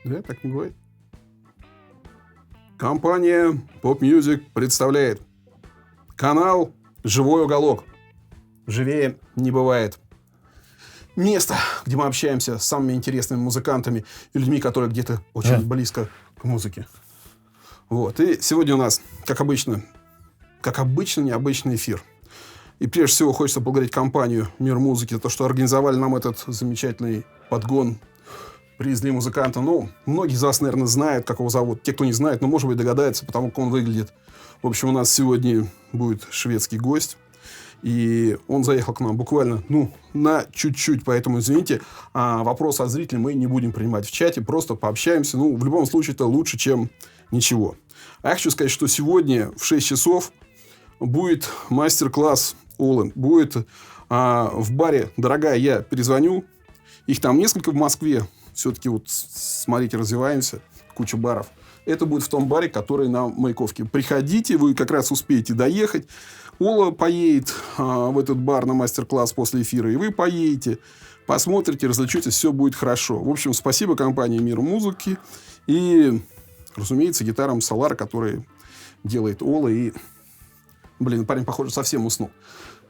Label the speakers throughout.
Speaker 1: Да, так не бывает. Компания Pop Music представляет канал «Живой уголок». Живее не бывает. Место, где мы общаемся с самыми интересными музыкантами и людьми, которые где-то очень близко к музыке. Вот. И сегодня у нас, как обычно, необычный эфир. И прежде всего хочется поблагодарить компанию «Мир музыки» за то, что организовали нам этот замечательный подгон. Привезли музыканта. Ну, многие из вас, наверное, знают, как его зовут. Те, кто не знает, но, может быть, догадаются, потому как он выглядит. В общем, у нас сегодня будет шведский гость. И он заехал к нам буквально, на чуть-чуть, поэтому, извините, вопрос от зрителей мы не будем принимать в чате, просто пообщаемся. В любом случае, это лучше, чем ничего. А я хочу сказать, что сегодня в 6 часов будет мастер-класс Олы. Будет в баре «Дорогая, я перезвоню». Их там несколько в Москве. Все-таки вот, смотрите, развиваемся. Куча баров. Это будет в том баре, который на Маяковке. Приходите, вы как раз успеете доехать. Ола поедет в этот бар на мастер-класс после эфира, и вы поедете, посмотрите, развлечетесь, все будет хорошо. В общем, спасибо компании «Мир музыки» и, разумеется, гитарам Solar, которые делает Ола. И, парень, похоже, совсем уснул.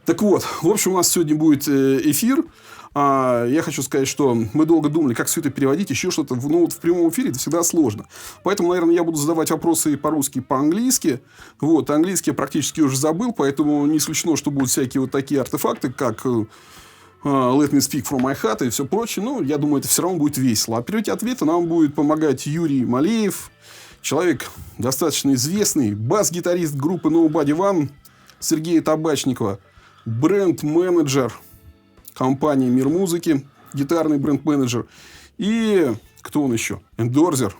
Speaker 1: Так вот, в общем, у нас сегодня будет эфир. Я хочу сказать, что мы долго думали, как все это переводить, еще что-то. В прямом эфире это всегда сложно. Поэтому, наверное, я буду задавать вопросы и по-русски, и по-английски. Вот, английский я практически уже забыл, поэтому не исключено, что будут всякие вот такие артефакты, как Let me speak from my heart и все прочее. Но я думаю, это все равно будет весело. А переводить ответы нам будет помогать Юрий Малеев, человек достаточно известный, бас-гитарист группы Nobody One, Сергея Табачникова, бренд-менеджер компании «Мир музыки», гитарный бренд-менеджер. И кто он еще? Эндорзер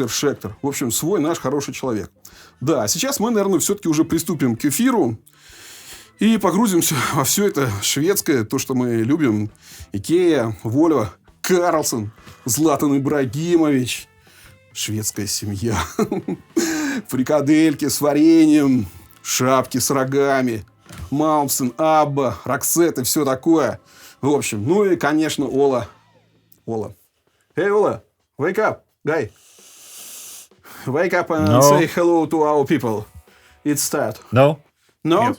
Speaker 1: Шектор. В общем, свой наш хороший человек. Да, сейчас мы, наверное, все-таки уже приступим к эфиру и погрузимся во все это шведское, то, что мы любим. Икея, Вольво, Карлсон, Златан Ибрагимович. Шведская семья. Фрикадельки с вареньем, шапки с рогами. Малмстен, Абба, Роксет и все такое. В общем, и, конечно, Ола. Hey, Ola, wake up, guy. Wake up and say hello to our people. It's start.
Speaker 2: No?
Speaker 1: No?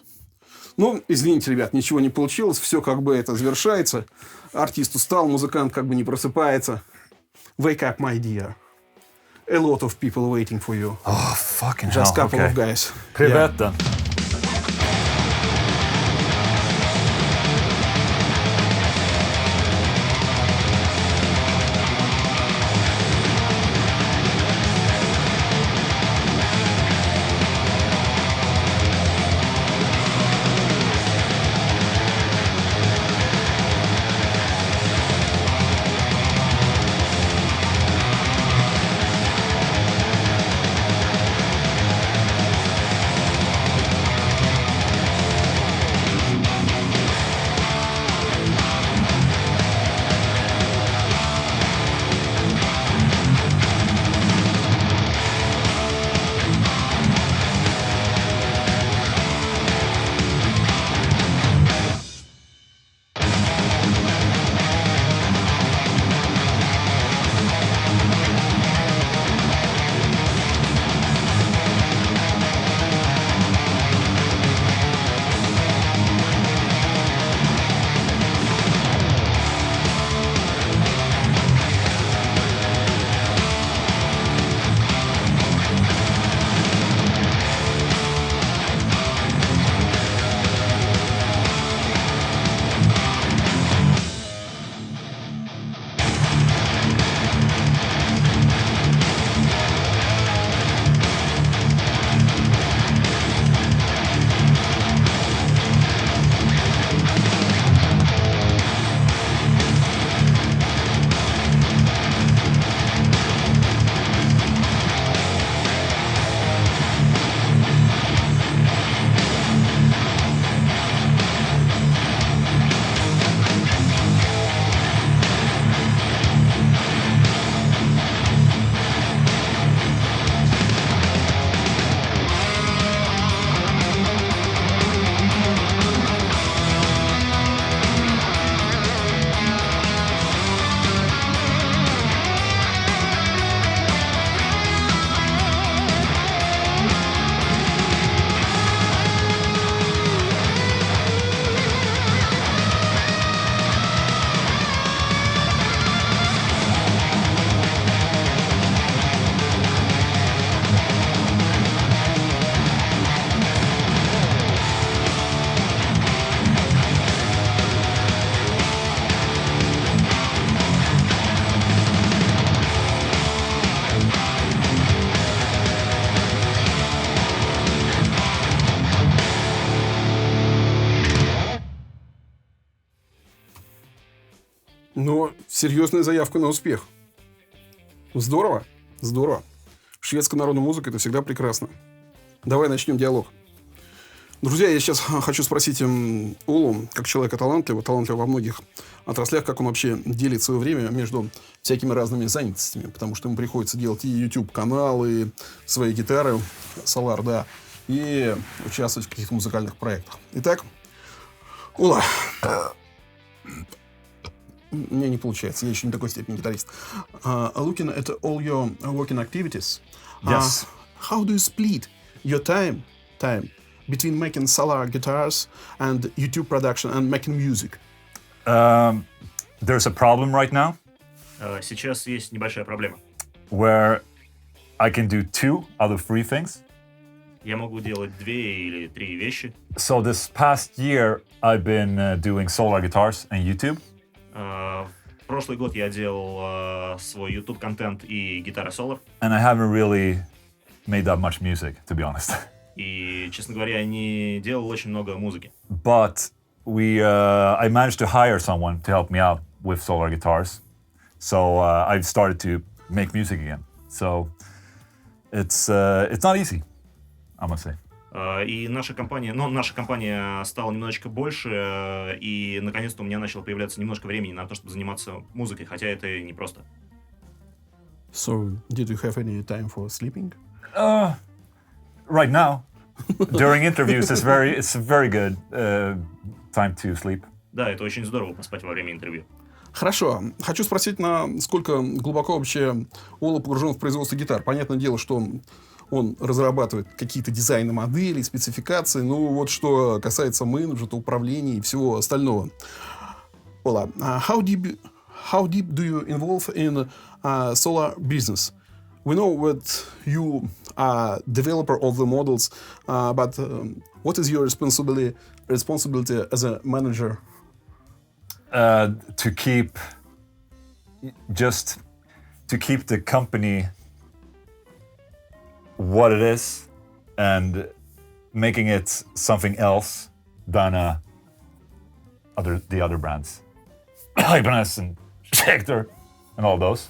Speaker 1: Yes. Извините, ребят, ничего не получилось. Все как бы это завершается. Артист устал, музыкант как бы не просыпается. Wake up, my dear. A lot of people waiting for you.
Speaker 2: Oh, fucking hell.
Speaker 1: Just a couple of guys.
Speaker 2: Привет, да.
Speaker 1: Но серьезная заявка на успех. Здорово, здорово. Шведская народная музыка – это всегда прекрасно. Давай начнем диалог. Друзья, я сейчас хочу спросить Улу, как человека талантливого во многих отраслях, как он вообще делит свое время между всякими разными занятостями, потому что ему приходится делать и YouTube-канал, и свои гитары, Solar, да, и участвовать в каких-то музыкальных проектах. Итак, Ула, у меня не получается, я еще не такой степени гитарист. Looking at all your working activities,
Speaker 2: Yes.
Speaker 1: how do you split your time between making Solar guitars and YouTube production and making music?
Speaker 2: There's a problem right now
Speaker 3: Сейчас есть небольшая проблема.
Speaker 2: where I can do 2 out of 3 things.
Speaker 3: Я могу делать 2 или 3 вещи.
Speaker 2: So this past year, I've been doing Solar guitars and YouTube.
Speaker 3: В прошлый год я делал свой YouTube-контент и гитара Solar.
Speaker 2: And I haven't really made that much music, to be honest.
Speaker 3: И, честно говоря, не делал очень много музыки.
Speaker 2: But I managed to hire someone to help me out with Solar guitars. So I've started to make music again. So it's not easy, I must say.
Speaker 3: И наша компания стала немножечко больше, и наконец-то у меня начало появляться немножко времени на то, чтобы заниматься музыкой, хотя это и непросто.
Speaker 1: So, did you have any time for sleeping?
Speaker 2: Right now, during interviews, it's a very good time to sleep.
Speaker 3: Да, это очень здорово поспать во время интервью.
Speaker 1: Хорошо. Хочу спросить, насколько глубоко вообще Ола погружен в производство гитар. Понятное дело, что он разрабатывает какие-то дизайны моделей, спецификации. Ну, вот что касается менеджмента, управления и всего остального. Ола, how deep do you involve in solar business? We know that you are developer of the models, but what is your responsibility as a manager?
Speaker 2: To keep the company what it is and making it something else than the other brands, Ibanez and Schecter and all those.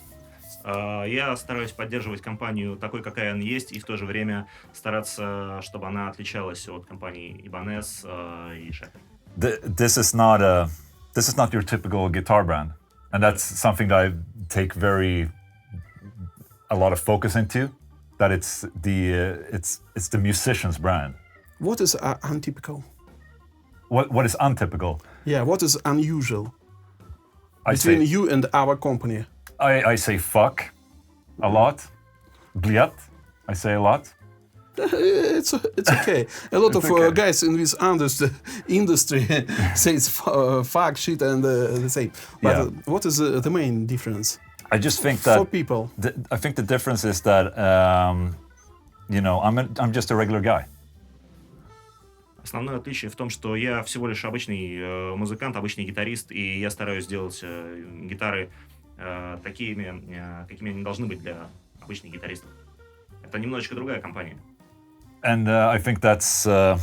Speaker 3: Я стараюсь поддерживать компанию такой, какая она есть, и в то же время стараться, чтобы она отличалась от компаний Ibanez и Schecter.
Speaker 2: This is not your typical guitar brand, and that's something that I take a lot of focus into. That it's the musician's brand.
Speaker 1: What is untypical?
Speaker 2: What is untypical?
Speaker 1: Yeah, what is unusual
Speaker 2: I
Speaker 1: between
Speaker 2: say
Speaker 1: you and our company?
Speaker 2: I say fuck a lot. Bliat, I say a lot.
Speaker 1: It's okay. A lot of
Speaker 2: okay.
Speaker 1: guys in this industry says fuck, shit, and they say. But
Speaker 2: Yeah.
Speaker 1: What is the main difference
Speaker 2: I just think
Speaker 1: for
Speaker 2: that
Speaker 1: people?
Speaker 2: I think the difference is that I'm just a regular guy.
Speaker 3: Основное отличие в том, что я всего лишь обычный музыкант, обычный гитарист, и я стараюсь сделать гитары такими, какими они должны быть для обычных гитаристов. Это немножечко другая компания.
Speaker 2: And I think that's at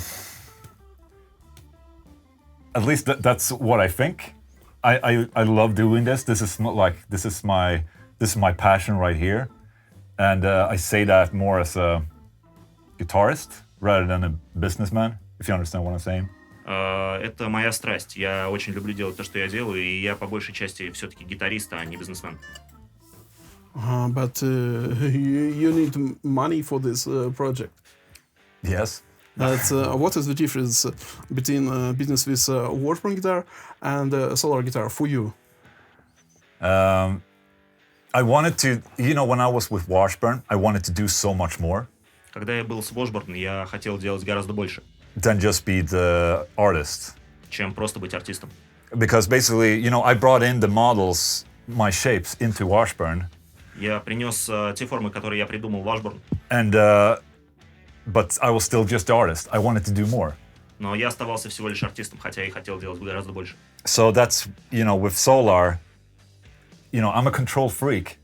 Speaker 2: least that's what I think. I love doing this. This is my passion right here, and I say that more as a guitarist rather than a businessman. If you understand what I'm saying.
Speaker 3: Это моя страсть. Я очень люблю делать то, что я делаю, и я по большей части все-таки гитарист, а не бизнесмен.
Speaker 1: But you need money for this project.
Speaker 2: Yes.
Speaker 1: What is the difference between business with Washburn guitar and Solar guitar for you?
Speaker 2: I wanted to, when I was with Washburn, I wanted to do so much more
Speaker 3: Когда я был с Washburn, я хотел делать гораздо больше,
Speaker 2: than just be the artist.
Speaker 3: чем просто быть артистом.
Speaker 2: Because basically, I brought in the models, my shapes, into Washburn.
Speaker 3: Я принес те формы, которые я придумал в Washburn,
Speaker 2: And but I was still just the artist. I wanted to do more.
Speaker 3: но я оставался всего лишь артистом, хотя и хотел делать гораздо больше.
Speaker 2: So that's, with Solar, I'm a control freak.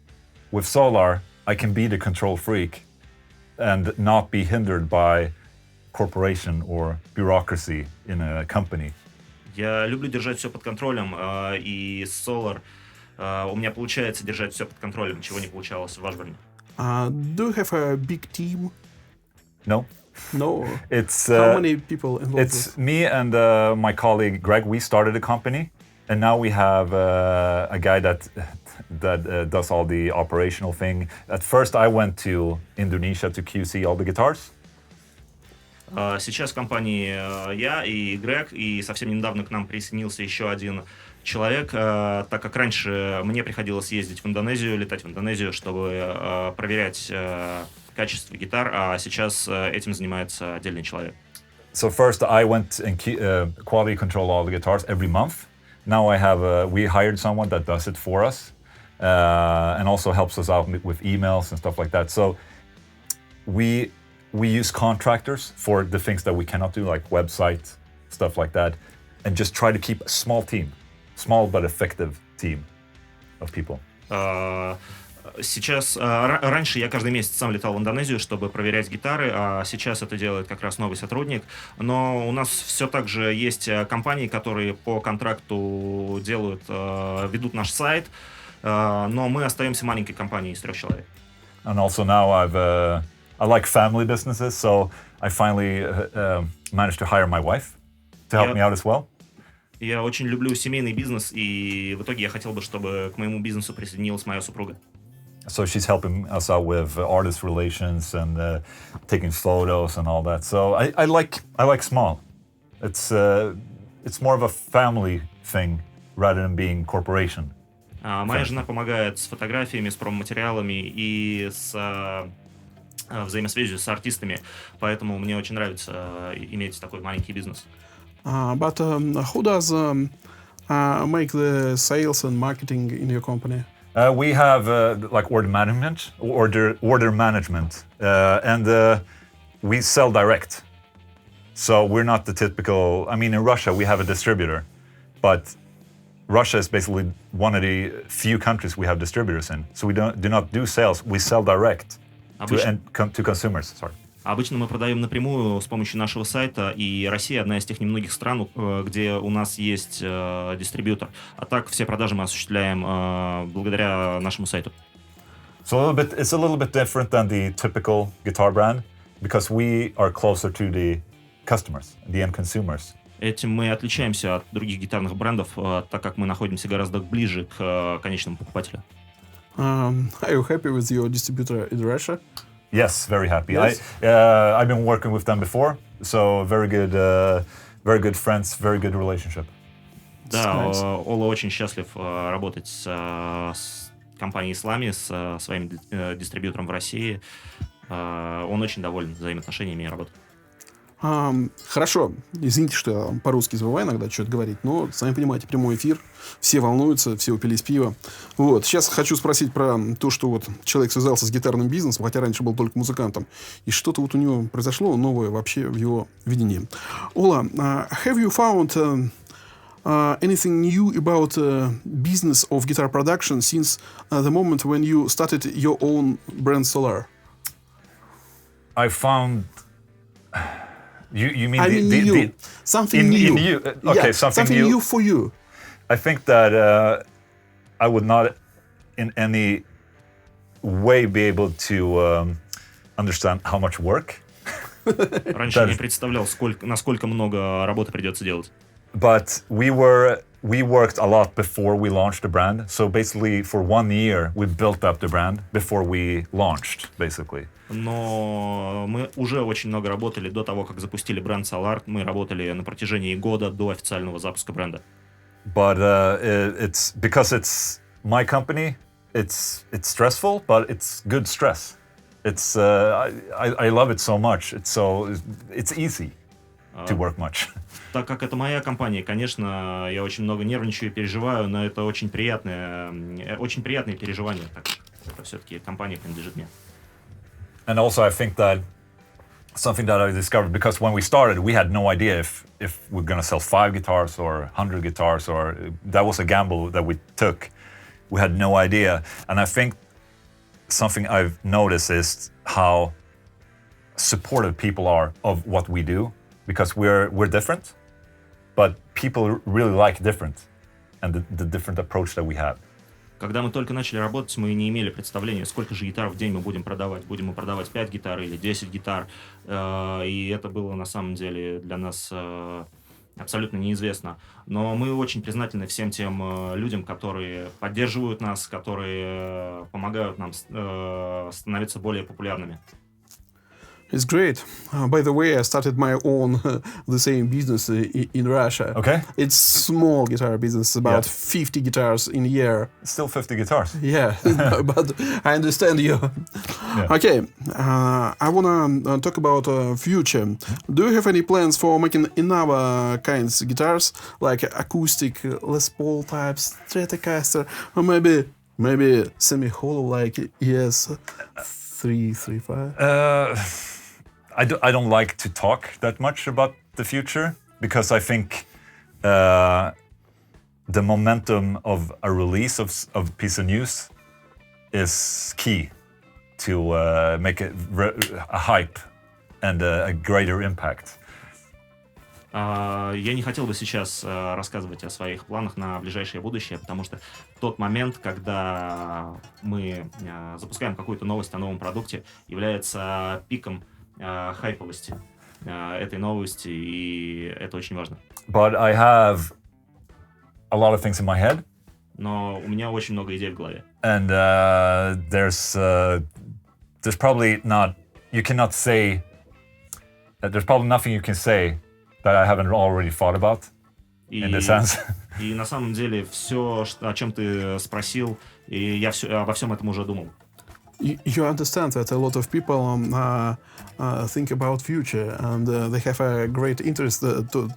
Speaker 2: With Solar, I can be the control freak and not be hindered by corporation or bureaucracy in a company.
Speaker 3: Я люблю держать все под контролем, и с Solar У меня получается держать все под контролем, чего не получалось в Washburn.
Speaker 1: Do you have a big team?
Speaker 2: No,
Speaker 1: No.
Speaker 2: it's
Speaker 1: How many people involved?
Speaker 2: it's me and my colleague Greg. We started a company, and now we have a guy that does all the operational thing. At first, I went to Indonesia to QC all the guitars.
Speaker 3: Сейчас в компании я и Грег, и совсем недавно к нам присоединился еще один человек, так как раньше мне приходилось ездить в Индонезию, летать в Индонезию, чтобы проверять качество гитар, а сейчас этим занимается отдельный человек.
Speaker 2: So first, I went and quality control all the guitars every month. Now we hired someone that does it for us, and also helps us out with emails and stuff like that. So we use contractors for the things that we cannot do, like website, stuff like that, and just try to keep a small but effective team of people.
Speaker 3: Сейчас, раньше я каждый месяц сам летал в Индонезию, чтобы проверять гитары, а сейчас это делает как раз новый сотрудник. Но у нас все так же есть компании, которые по контракту ведут наш сайт, но мы остаемся маленькой компанией из 3 человек.
Speaker 2: And also now I like family businesses, so I finally managed to hire my wife to help me out as well.
Speaker 3: Я очень люблю семейный бизнес, и в итоге я хотел бы, чтобы к моему бизнесу присоединилась моя супруга.
Speaker 2: So she's helping us out with artist relations and taking photos and all that. So I like small. It's more of a family thing rather than being corporation.
Speaker 3: Моя жена помогает с фотографиями, с промо-материалами и с взаимосвязью с артистами, поэтому мне очень нравится иметь такой маленький бизнес.
Speaker 1: But who does make the sales and marketing in your company?
Speaker 2: We have like order management, and we sell direct. So we're not the typical. I mean, in Russia we have a distributor, but Russia is basically one of the few countries we have distributors in. So we do not do sales. We sell direct to consumers. Sorry.
Speaker 3: Обычно мы продаем напрямую с помощью нашего сайта, и Россия одна из тех немногих стран, где у нас есть дистрибьютор. А так все продажи мы осуществляем благодаря нашему сайту.
Speaker 2: So it's a little bit different than the typical guitar brand because we are closer to the customers, the end consumers.
Speaker 3: Этим мы отличаемся от других гитарных брендов, так как мы находимся гораздо ближе к конечному покупателю.
Speaker 1: Are you happy with your distributor in Russia?
Speaker 2: Yes, very happy.
Speaker 1: Yes.
Speaker 2: I've been working with them before, so very good friends, very good relationship.
Speaker 3: Да,
Speaker 1: Nice.
Speaker 3: Ола очень счастлив работать с компанией Slamy, с своим дистрибьютором в России. Он очень доволен взаимоотношениями и работой.
Speaker 1: Хорошо. Извините, что я по-русски забываю иногда что-то говорить, но, сами понимаете, прямой эфир, все волнуются, все упились пиво. Вот. Сейчас хочу спросить про то, что вот человек связался с гитарным бизнесом, хотя раньше был только музыкантом, и что-то вот у него произошло новое вообще в его видении. Ола, have you found anything new about business of guitar production since the moment when you started your own brand Solar?
Speaker 2: I found. You mean
Speaker 1: I mean new. Something new.
Speaker 2: In you? Okay,
Speaker 1: Yeah,
Speaker 2: something
Speaker 1: new.
Speaker 2: new.
Speaker 1: For you.
Speaker 2: I think that I would not in any way be able to understand how much work.
Speaker 3: Раньше я не представлял, насколько много работы придется делать.
Speaker 2: But we worked a lot before we launched the brand. So basically, for 1 year, we built up the brand before we launched, basically.
Speaker 3: Но мы уже очень много работали до того, как запустили бренд Solar. Мы работали на протяжении года до официального запуска бренда.
Speaker 2: But it's because it's my company. It's stressful, but it's good stress. It's I love it so much. It's easy to work much.
Speaker 3: Так как это моя компания, конечно, я очень много нервничаю и переживаю, но это очень приятные переживания, так как это все-таки компания принадлежит мне.
Speaker 2: And also, I think that something that I discovered, because when we started, we had no idea if we're going to sell 5 guitars or 100 guitars, or that was a gamble that we took. We had no idea. And I think something I've noticed is how supportive people are of what we do, because we're different, but people really like different and the different approach that we have.
Speaker 3: Когда мы только начали работать, мы не имели представления, сколько же гитар в день мы будем продавать. Будем мы продавать 5 гитар или 10 гитар. И это было на самом деле для нас абсолютно неизвестно. Но мы очень признательны всем тем людям, которые поддерживают нас, которые помогают нам становиться более популярными.
Speaker 1: It's great. By the way, I started my own the same business in Russia.
Speaker 2: Okay.
Speaker 1: It's small guitar business, about
Speaker 2: Yeah.
Speaker 1: 50 guitars in a year.
Speaker 2: Still 50 guitars.
Speaker 1: Yeah, but I understand you.
Speaker 2: Yeah.
Speaker 1: Okay, I wanna talk about future. Do you have any plans for making another kinds of guitars, like acoustic, Les Paul types, Stratocaster, or maybe semi-hollow like ES335?
Speaker 2: I don't like to talk that much about the future because I think the momentum of a release of a piece of news is key to make it a hype and a greater impact.
Speaker 3: Я не хотел бы сейчас рассказывать о своих планах на ближайшее будущее, потому что тот момент, когда мы запускаем какую-то новость о новом продукте, является пиком хайповости этой новости, и это очень важно.
Speaker 2: But I have a lot of things in my head.
Speaker 3: Но у меня очень много идей в голове.
Speaker 2: And there's probably not, you cannot say, there's probably nothing you can say that I haven't already thought about, in the sense.
Speaker 3: И на самом деле все, о чем ты спросил, и я обо всем этом уже думал.
Speaker 1: You understand that a lot of people think about future and they have a great interest to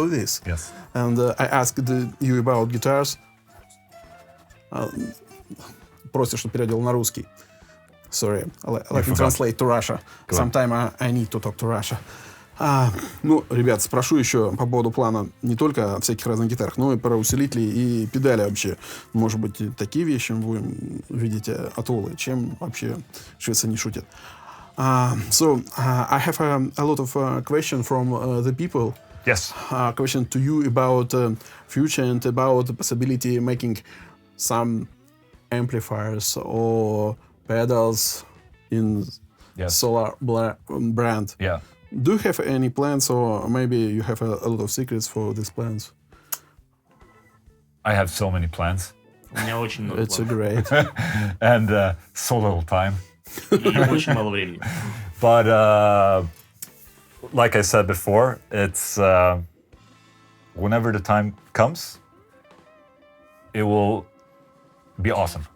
Speaker 1: this.
Speaker 2: Yes.
Speaker 1: And I asked you about guitars. Просишь, чтобы перевел на русский. Sorry, let me translate to Russia. Sometime I need to talk to Russia. Ну, ребят, спрошу еще по поводу плана не только о всяких разных гитарах, но и про усилители и педали вообще. Может быть, и такие вещи мы будем видеть от Олы, чем вообще Швеция не шутит. So, I have a lot of questions from the people.
Speaker 2: Yes.
Speaker 1: Question to you about future and about the possibility making some amplifiers or pedals in Solar brand.
Speaker 2: Yeah.
Speaker 1: Do you have any plans, or maybe you have a lot of secrets for these plans?
Speaker 2: I have so many plans.
Speaker 3: У меня очень много
Speaker 1: It's
Speaker 3: планов.
Speaker 1: great.
Speaker 2: And so little time.
Speaker 3: И очень мало времени.
Speaker 2: But like I said before, it's whenever the time comes, it will be awesome.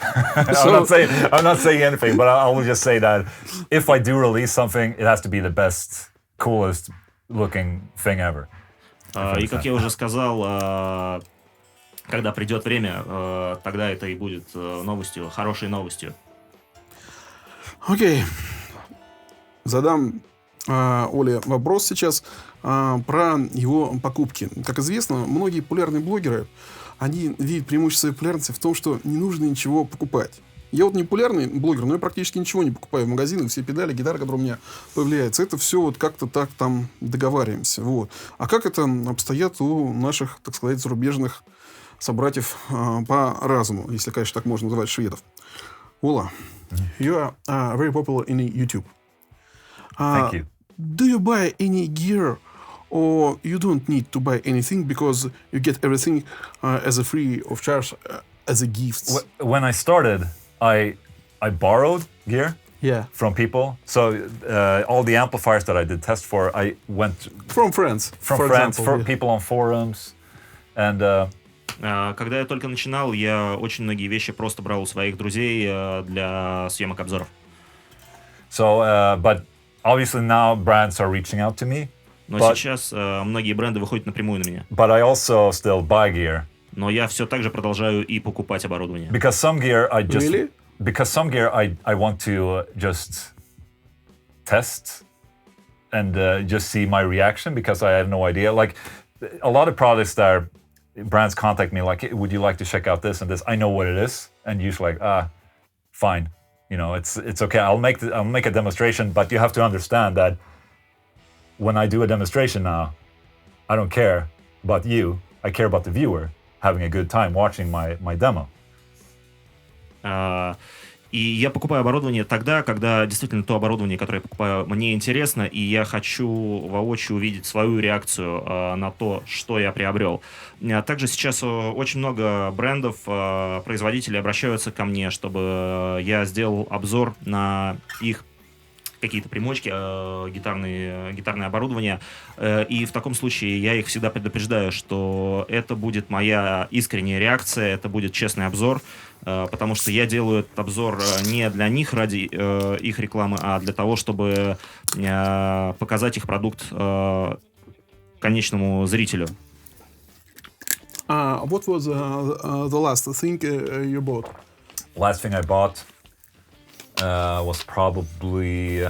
Speaker 2: I'm not saying anything, but I will just say that if I do release something, it has to be the best, coolest looking thing ever.
Speaker 3: И как я уже сказал, когда придет время, тогда это и будет новостью, хорошей новостью.
Speaker 1: Окей. Задам Оле вопрос сейчас про его покупки. Как известно, многие популярные блогеры, они видят преимущество своей популярности в том, что не нужно ничего покупать. Я вот не популярный блогер, но я практически ничего не покупаю в магазинах. Все педали, гитары, которые у меня появляются, это все вот как-то так там договариваемся. Вот. А как это обстоят у наших, так сказать, зарубежных собратьев по разуму, если, конечно, так можно называть шведов? Ола, you are very popular in YouTube.
Speaker 2: Thank you.
Speaker 1: Do you buy any gear, or you don't need to buy anything because you get everything as a free of charge as a gift?
Speaker 2: When I started, I borrowed gear
Speaker 1: Yeah,
Speaker 2: from people. So all the amplifiers that I did test for, I went
Speaker 1: from friends.
Speaker 2: from
Speaker 1: for
Speaker 2: friends,
Speaker 1: example,
Speaker 2: for
Speaker 1: yeah.
Speaker 2: people on forums, and
Speaker 3: Когда я только начинал, я очень многие вещи просто брал у своих друзей для съемок обзоров.
Speaker 2: so. But obviously now brands are reaching out to me.
Speaker 3: Но
Speaker 2: But-
Speaker 3: сейчас многие бренды выходят напрямую на меня.
Speaker 2: But I also still buy gear
Speaker 3: Но я все так же продолжаю и покупать оборудование.
Speaker 2: because some gear I just
Speaker 1: Really?
Speaker 2: because some gear I want to just test and just see my reaction because I have no idea. Like a lot of products that brands contact me like, hey, would you like to check out this and this? I know what it is, and usually like, fine, you know, it's okay. I'll make a demonstration, but you have to understand that when I do a demonstration now, I don't care about you. I care about the viewer having a good time watching my demo.
Speaker 3: И я покупаю оборудование тогда, когда действительно то оборудование, которое я покупаю, мне интересно, и я хочу воочию увидеть свою реакцию на то, что я приобрел. Также сейчас очень много брендов, производителей обращаются ко мне, чтобы я сделал обзор на их какие-то примочки, гитарное оборудование. И в таком случае я их всегда предупреждаю, что это будет моя искренняя реакция, это будет честный обзор, потому что я делаю этот обзор не для них ради их рекламы, а для того, чтобы показать их продукт конечному зрителю.
Speaker 1: What was the last thing you bought?
Speaker 2: Last thing I bought was probably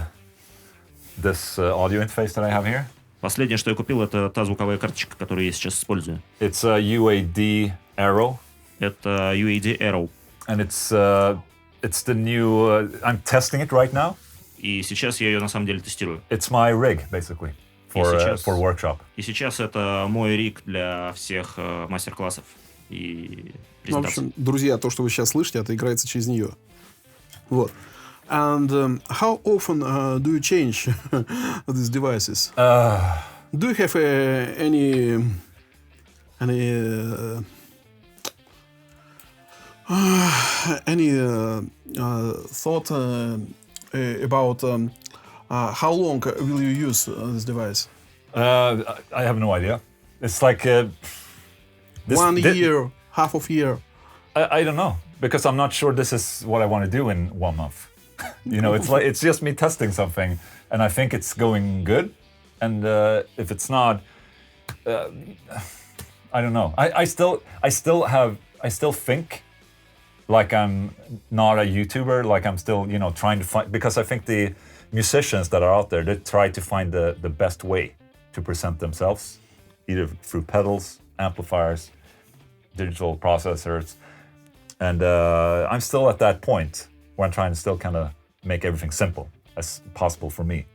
Speaker 2: this audio interface that I have here.
Speaker 3: Последнее, что я купил, это та звуковая карточка, которую я сейчас использую.
Speaker 2: It's a UAD Aero.
Speaker 3: Это UAD Aero.
Speaker 2: And it's the new. I'm testing it right now.
Speaker 3: И сейчас я ее на самом деле тестирую.
Speaker 2: It's my rig, basically, for workshop.
Speaker 3: И сейчас это мой риг для всех мастер-классов и
Speaker 1: В
Speaker 3: презентаций.
Speaker 1: общем, друзья, то, что вы сейчас слышите, это играется через нее. Вот. And how often do you change these devices? Do you have any thought about how long will you use this device?
Speaker 2: I have no idea. It's like this,
Speaker 1: 1 year, half of year.
Speaker 2: I don't know, because I'm not sure this is what I want to do in 1 month. You know, it's just me testing something, and I think it's going good. And if it's not, I don't know. I still think like I'm not a YouTuber, like I'm still, you know, trying to find, because I think the musicians that are out there, they try to find the best way to present themselves, either through pedals, amplifiers, digital processors. And I'm still at that point where I'm trying to still kind of make everything simple as possible for me.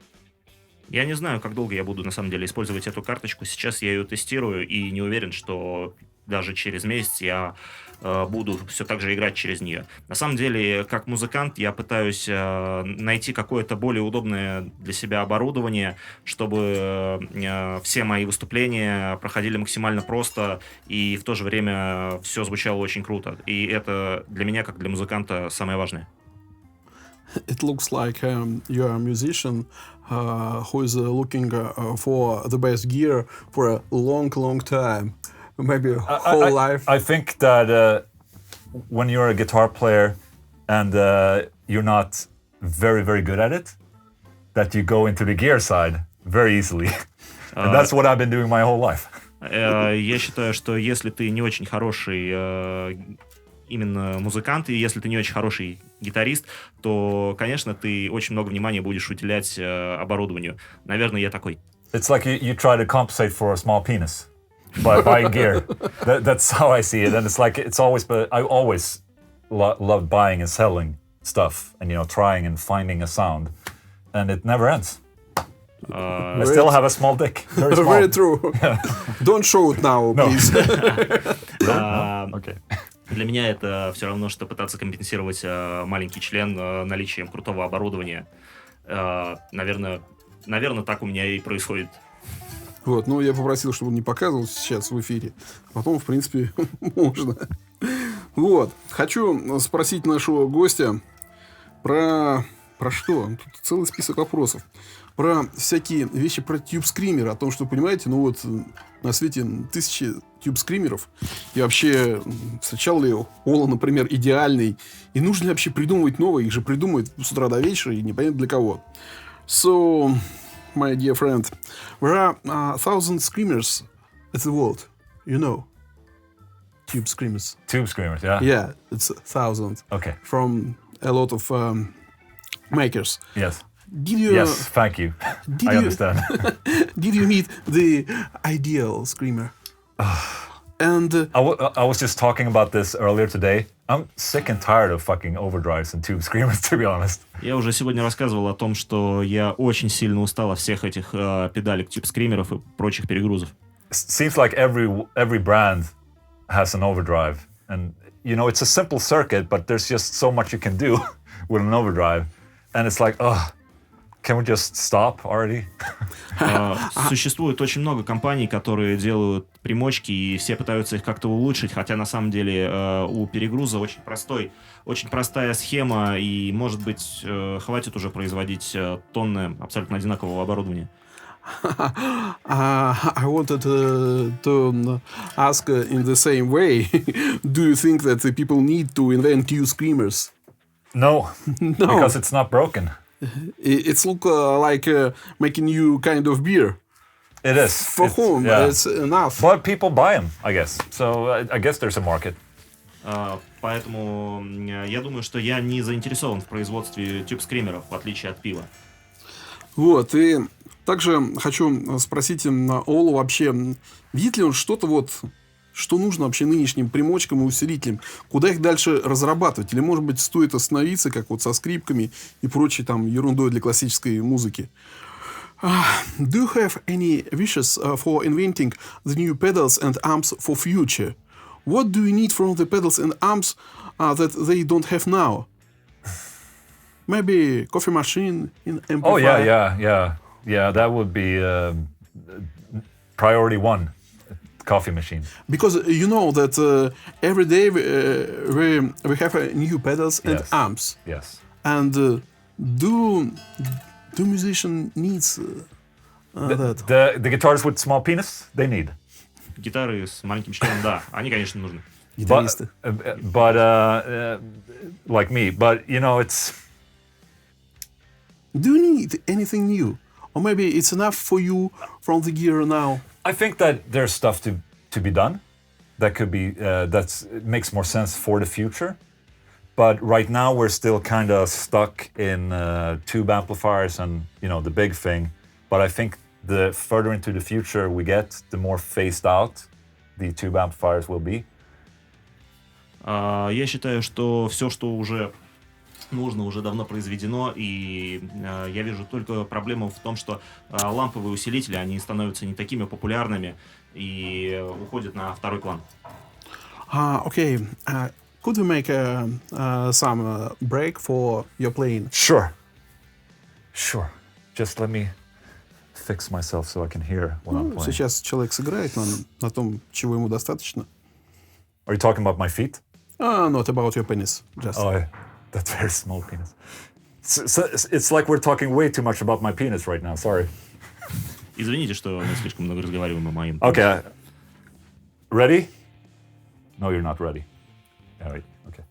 Speaker 3: Я не знаю, как долго я буду на самом деле использовать эту карточку. Сейчас я ее тестирую и не уверен, что даже через месяц я буду все так же играть через нее. На самом деле, как музыкант, я пытаюсь найти какое-то более удобное для себя оборудование, чтобы все мои выступления проходили максимально просто и в то же время все звучало очень круто. И это для меня, как для музыканта, самое важное.
Speaker 1: It looks like you are a musician who is looking for the best gear for a long, long time, maybe whole life.
Speaker 2: I think that when you're a guitar player and you're not very, very good at it, that you go into the gear side very easily. And that's what I've been doing my whole life.
Speaker 3: Я считаю, что если ты не очень хороший именно музыкант, и если ты не очень хороший гитарист, то, конечно, ты очень много внимания будешь уделять оборудованию. Наверное, я такой.
Speaker 2: It's like you try to compensate for a small penis by buying gear. That's how I see it. And it's like, it's always, but I always loved buying and selling stuff and, you know, trying and finding a sound. And it never ends. I still have a small dick. Very small.
Speaker 1: Very true. Don't show it now, please.
Speaker 2: Okay.
Speaker 3: Для меня это все равно, что пытаться компенсировать маленький член наличием крутого оборудования. Наверное, так у меня и происходит.
Speaker 1: Вот, ну, я попросил, чтобы он не показывал сейчас в эфире. Потом, в принципе, можно. Вот. Хочу спросить нашего гостя про что? Тут целый список вопросов. Про всякие вещи про тюб-скример. О том, что, понимаете, ну вот на свете 1000 тюб-скримеров. И вообще, встречал ли Ола, например, идеальный? И нужно ли вообще придумывать новые? Их же придумывают с утра до вечера, и непонятно для кого. So, my dear friend, there are 1,000 screamers at the world, you know. Tube screamers.
Speaker 2: Tube screamers, yeah?
Speaker 1: Yeah, it's 1,000.
Speaker 2: Okay.
Speaker 1: From a lot of makers.
Speaker 2: Yes.
Speaker 1: Did you,
Speaker 2: Yes, thank you. I understand.
Speaker 1: Did you meet the ideal screamer? And
Speaker 2: I was just talking about this earlier today. I'm sick and tired of fucking overdrives and tube screamers, to be honest.
Speaker 3: Я уже сегодня рассказывал о том, что я очень сильно устал от всех этих педалек, тюб-скримеров и прочих перегрузов.
Speaker 2: Seems like every brand has an overdrive, And it's a simple circuit, but there's just so much you can do with an overdrive. And it's like, oh, can we just stop already?
Speaker 3: Существует очень много компаний, которые делают примочки, и все пытаются их как-то улучшить, хотя на самом деле у перегруза очень простая схема, и, может быть, хватит уже производить тонны абсолютно одинакового оборудования.
Speaker 1: I wanted to ask in the same way. Do you think that the people need to invent new screamers?
Speaker 2: No,
Speaker 1: No.
Speaker 2: because it's not broken.
Speaker 1: It's look like making new kind of beer.
Speaker 2: It is.
Speaker 1: For whom?
Speaker 2: Yeah.
Speaker 1: It's enough.
Speaker 2: But people buy them, I guess. So I guess there's a market.
Speaker 3: Поэтому я думаю, что я не заинтересован в производстве тюб-скримеров, в отличие от пива.
Speaker 1: Вот, и также хочу спросить Олу вообще, видит ли он что-то вот, что нужно вообще нынешним примочкам и усилителям? Куда их дальше разрабатывать? Или, может быть, стоит остановиться, как вот со скрипками и прочей там ерундой для классической музыки? Do you have any wishes for inventing the new pedals and amps for future? What do you need from the pedals and amps that they don't have now? Maybe coffee machine, amplifier?
Speaker 2: Oh, yeah. That would be priority one, coffee machine.
Speaker 1: Because you know that every day we have new pedals and
Speaker 2: Yes.
Speaker 1: amps.
Speaker 2: Yes.
Speaker 1: And do musician needs that?
Speaker 2: The guitars with small penis, they need.
Speaker 3: Гитары с маленьким членом, да, они, конечно, нужны.
Speaker 1: Гитаристы.
Speaker 2: But like me, but it's.
Speaker 1: Do you need anything new? Or maybe it's enough for you from the gear now?
Speaker 2: I think that there's stuff to be done that could be makes more sense for the future. But right now we're still kind of stuck in tube amplifiers and the big thing. But I think the further into the future we get, the more phased out the tube amplifiers will be.
Speaker 3: Я считаю, что все, что уже нужно, уже давно произведено, и я вижу только проблему в том, что ламповые усилители, они становятся не такими популярными и уходят на второй план.
Speaker 1: Okay. Could we make some break for your playing?
Speaker 2: Sure. Just let me fix myself so I can hear what I'm playing.
Speaker 1: Сейчас человек сыграет на том, чего ему достаточно.
Speaker 2: Are you talking about my feet?
Speaker 1: Not about your penis. Just.
Speaker 2: Oh, that's very small penis. So it's like we're talking way too much about my penis right now. Sorry.
Speaker 3: Извините, что мы слишком много разговариваем о моем.
Speaker 2: Okay. Ready? No, you're not ready. All right. Okay.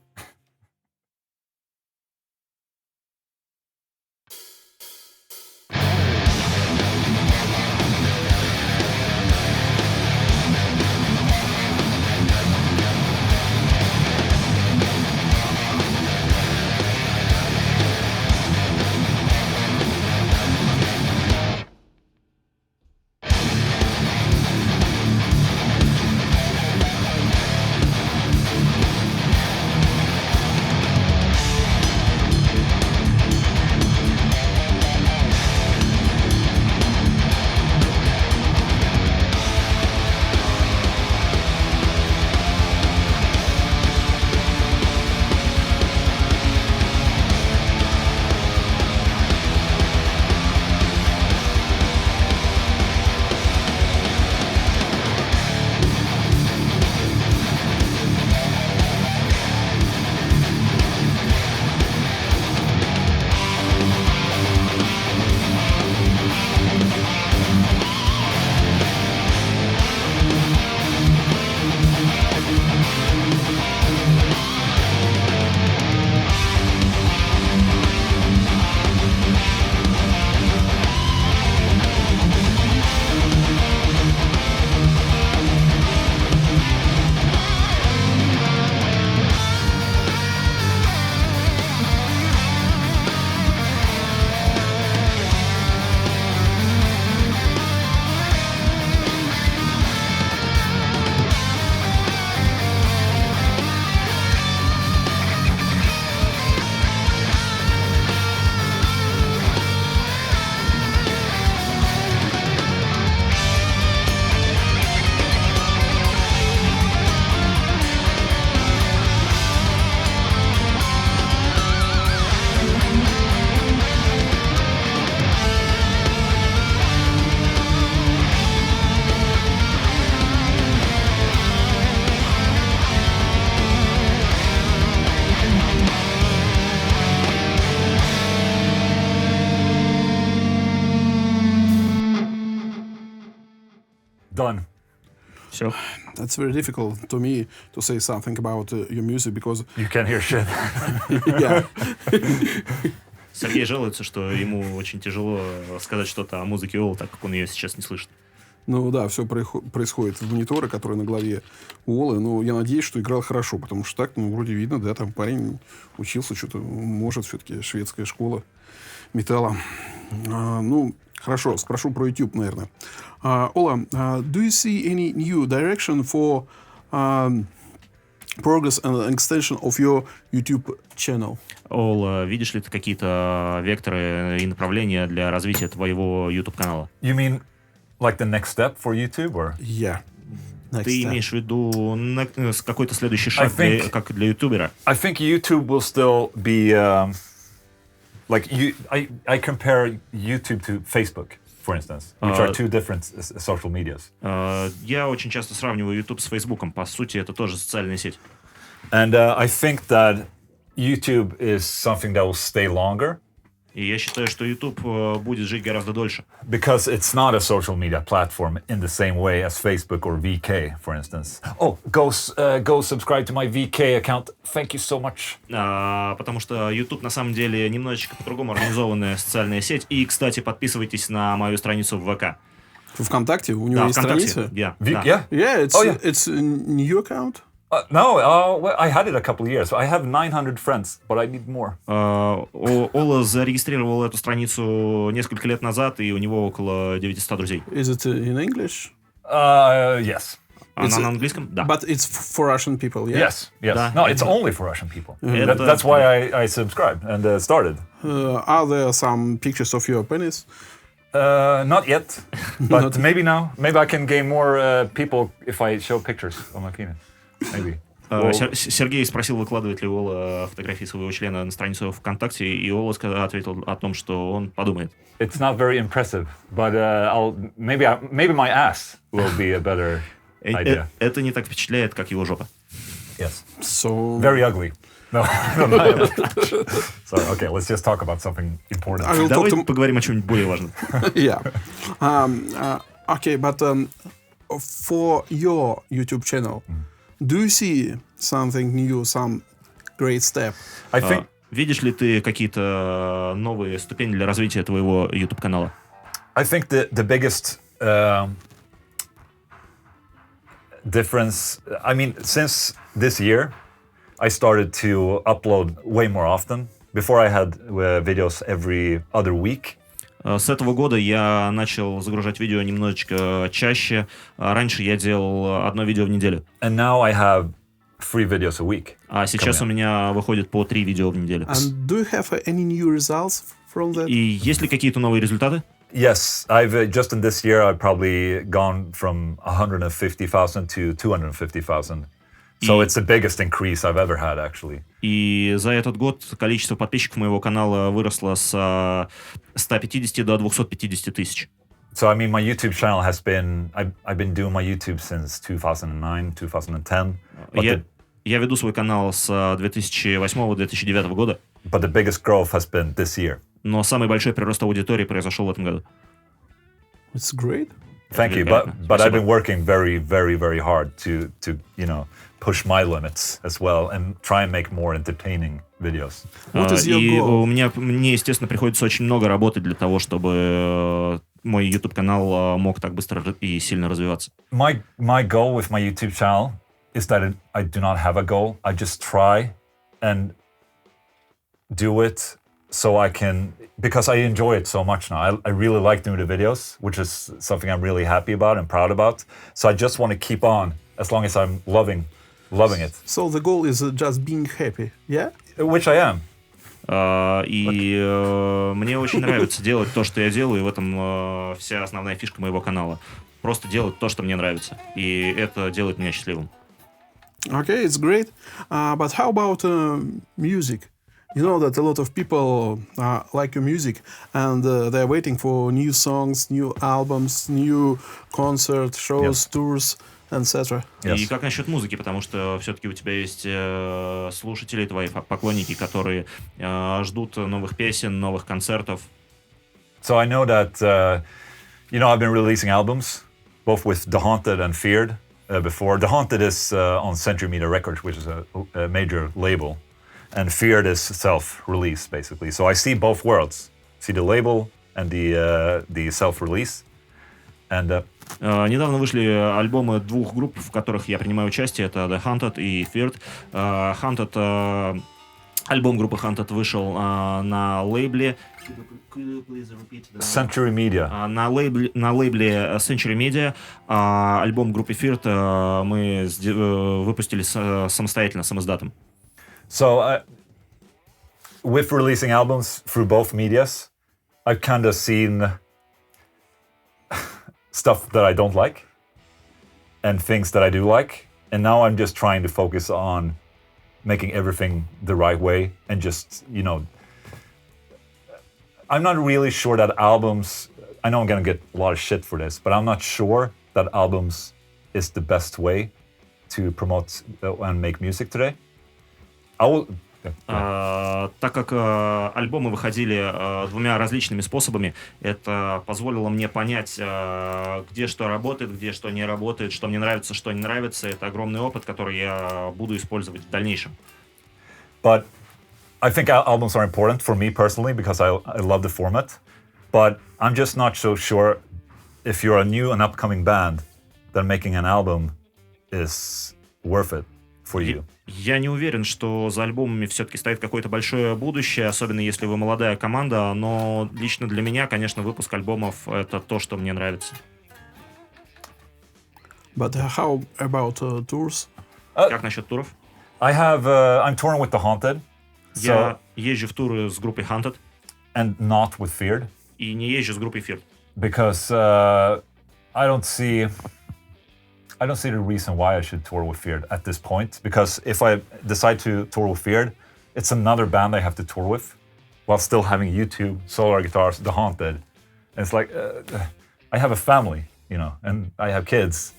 Speaker 2: Done.
Speaker 3: Все.
Speaker 1: That's very difficult to me to say something about your music because,
Speaker 2: You can't hear shit.
Speaker 1: yeah,
Speaker 3: Сергей жалуется, что ему очень тяжело сказать что-то о музыке Олы, так как он ее сейчас не слышит.
Speaker 1: ну да, все происходит в мониторе, который на голове у Олы. Но я надеюсь, что играл хорошо, потому что так, ну, вроде видно, да, там парень учился, что-то может все-таки шведская школа металла. Ну, хорошо, спрошу про YouTube, наверное. Ola, do you see any new direction for progress and extension of your YouTube channel?
Speaker 3: Ол, видишь ли ты какие-то векторы и направления для развития твоего YouTube-канала?
Speaker 2: You mean like the next step for YouTube, or?
Speaker 1: Yeah.
Speaker 3: Ты имеешь в виду какой-то следующий шаг как для ютубера?
Speaker 2: I think YouTube will still be like I compare YouTube to Facebook, for instance, which are two different social medias.
Speaker 3: Я очень часто сравниваю YouTube с Фейсбуком. По сути, это тоже социальная сеть.
Speaker 2: And I think that YouTube is something that will stay longer
Speaker 3: И я считаю, что YouTube будет жить гораздо дольше.
Speaker 2: because it's not a social media platform in the same way as Facebook or VK, for instance. Oh, go subscribe to my VK account. Thank you so much.
Speaker 3: Потому что YouTube на самом деле немножечко по-другому организованная социальная сеть. И, кстати, подписывайтесь на мою страницу в ВК.
Speaker 1: ВКонтакте? У него
Speaker 3: Да,
Speaker 1: есть
Speaker 3: ВКонтакте.
Speaker 1: страница?
Speaker 3: Yeah,
Speaker 2: V-
Speaker 3: да.
Speaker 2: Yeah.
Speaker 1: Yeah,
Speaker 2: Oh, yeah.
Speaker 1: it's a new account.
Speaker 2: No, well, I had it a couple of years. I have 900 friends, but I need more.
Speaker 3: Ола зарегистрировал эту страницу несколько лет назад, и у него около 900 друзей.
Speaker 1: Is it in English?
Speaker 2: Yes.
Speaker 3: Она на английском? Да.
Speaker 1: But it's for Russian people, yeah?
Speaker 2: Yes. Yes.
Speaker 3: Да,
Speaker 2: No, it's
Speaker 3: это-
Speaker 2: only for Russian people.
Speaker 3: Это-
Speaker 2: That's why I subscribed and started.
Speaker 1: Are there some pictures of your penis?
Speaker 2: Not yet, but maybe now. Maybe I can gain more people if I show pictures of my penis. Maybe.
Speaker 3: Сергей спросил, выкладывает ли Ола фотографии своего члена на страницу ВКонтакте, и Ола ответил о том, что он подумает.
Speaker 2: It's not very impressive, but maybe my ass will be a better idea.
Speaker 3: Это не так впечатляет, как его жопа.
Speaker 2: Yes.
Speaker 1: So
Speaker 2: Very ugly. No, no. Sorry. Okay, let's just talk about something important.
Speaker 1: I will talk
Speaker 3: Давайте
Speaker 1: to
Speaker 3: поговорим о чем-нибудь более важном.
Speaker 1: yeah. Okay, but for your YouTube channel, do you see something new, some great step?
Speaker 2: I think
Speaker 3: Видишь ли ты какие-то новые ступени для развития твоего YouTube-канала?
Speaker 2: the biggest difference. I mean, since this year, I started to upload way more often. Before I had videos every other week.
Speaker 3: С этого года я начал загружать видео немножечко чаще. Раньше я делал одно видео в неделю.
Speaker 2: And now I have 3 videos a week.
Speaker 3: А сейчас у меня выходит по 3 видео в неделю.
Speaker 1: And do you have any new results from that?
Speaker 3: И есть ли какие-то новые результаты?
Speaker 2: Yes, I've just in this year I've probably gone from 150,000 to 250,000. So it's the biggest increase I've ever had, actually.
Speaker 3: И за этот год количество подписчиков моего канала выросло с 150 до 250 тысяч.
Speaker 2: So I mean, my YouTube channel has been I've been doing my YouTube since 2009, 2010.
Speaker 3: Я веду свой канал с 2008-2009 года,
Speaker 2: But the biggest growth has been this year.
Speaker 3: но самый большой прирост аудитории произошел в этом году.
Speaker 1: It's great.
Speaker 2: Thank you, but I've been working very, very, very hard to push my limits as well and try and make more entertaining videos.
Speaker 1: What is your
Speaker 3: И
Speaker 1: goal?
Speaker 3: мне, естественно, приходится очень много работать для того, чтобы мой YouTube-канал мог так быстро и сильно развиваться.
Speaker 2: My goal with my YouTube channel is that I do not have a goal. I just try and do it so I can, because I enjoy it so much now. I really like doing the videos, which is something I'm really happy about and proud about. So I just want to keep on as long as I'm loving it,
Speaker 1: So the goal is just being happy, yeah?
Speaker 2: which I am.
Speaker 3: Мне очень нравится делать то, что я делаю, и в этом вся основная фишка моего канала. Просто делать то, что мне нравится. И это делает меня счастливым.
Speaker 1: Okay, it's great. But how about music? You know that a lot of people like your music and they're waiting for new songs, new albums, new concert shows, tours, etc.
Speaker 2: Yes.
Speaker 3: И как насчет музыки? Потому что все-таки у тебя есть слушатели, твои поклонники, которые ждут новых песен, новых концертов.
Speaker 2: So I know that, I've been releasing albums both with The Haunted and Feared before. The Haunted is on Century Media Records, which is a major label, and Feared is self-release, basically. So I see both worlds. See the label and the self-release. And
Speaker 3: Недавно вышли альбомы двух групп, в которых я принимаю участие. Это The Haunted и Feared. Haunted, альбом группы Haunted вышел на лейбле
Speaker 2: Century Media.
Speaker 3: На лейбле Century Media. Альбом группы Feared мы выпустили самостоятельно, самоиздатом.
Speaker 2: So with releasing albums through both medias, I've kind of seen stuff that I don't like and things that I do like. And now I'm just trying to focus on making everything the right way and just, I'm not really sure that albums, I know I'm going to get a lot of shit for this, but I'm not sure that albums is the best way to promote and make music today.
Speaker 3: Так как альбомы выходили двумя различными способами, это позволило мне понять, где что работает, где что не работает, что мне нравится, что не нравится. Это огромный опыт, который я буду использовать в дальнейшем.
Speaker 2: But I think albums are important for me personally because I love the format. But I'm just not so sure if you're a new and upcoming band that making an album is worth it for you.
Speaker 3: Я не уверен, что за альбомами все-таки стоит какое-то большое будущее, особенно если вы молодая команда, но лично для меня, конечно, выпуск альбомов — это то, что мне нравится.
Speaker 1: But how about tours?
Speaker 3: Как насчет туров?
Speaker 2: I'm touring with The Haunted.
Speaker 3: Я езжу в туры с группой Haunted.
Speaker 2: And not with Feared.
Speaker 3: И не езжу с группой Feared.
Speaker 2: Because I don't see the reason why I should tour with Feared at this point. Because if I decide to tour with Feared, it's another band I have to tour with, while still having YouTube, Solar Guitars, The Haunted. And it's like I have a family, and I have kids,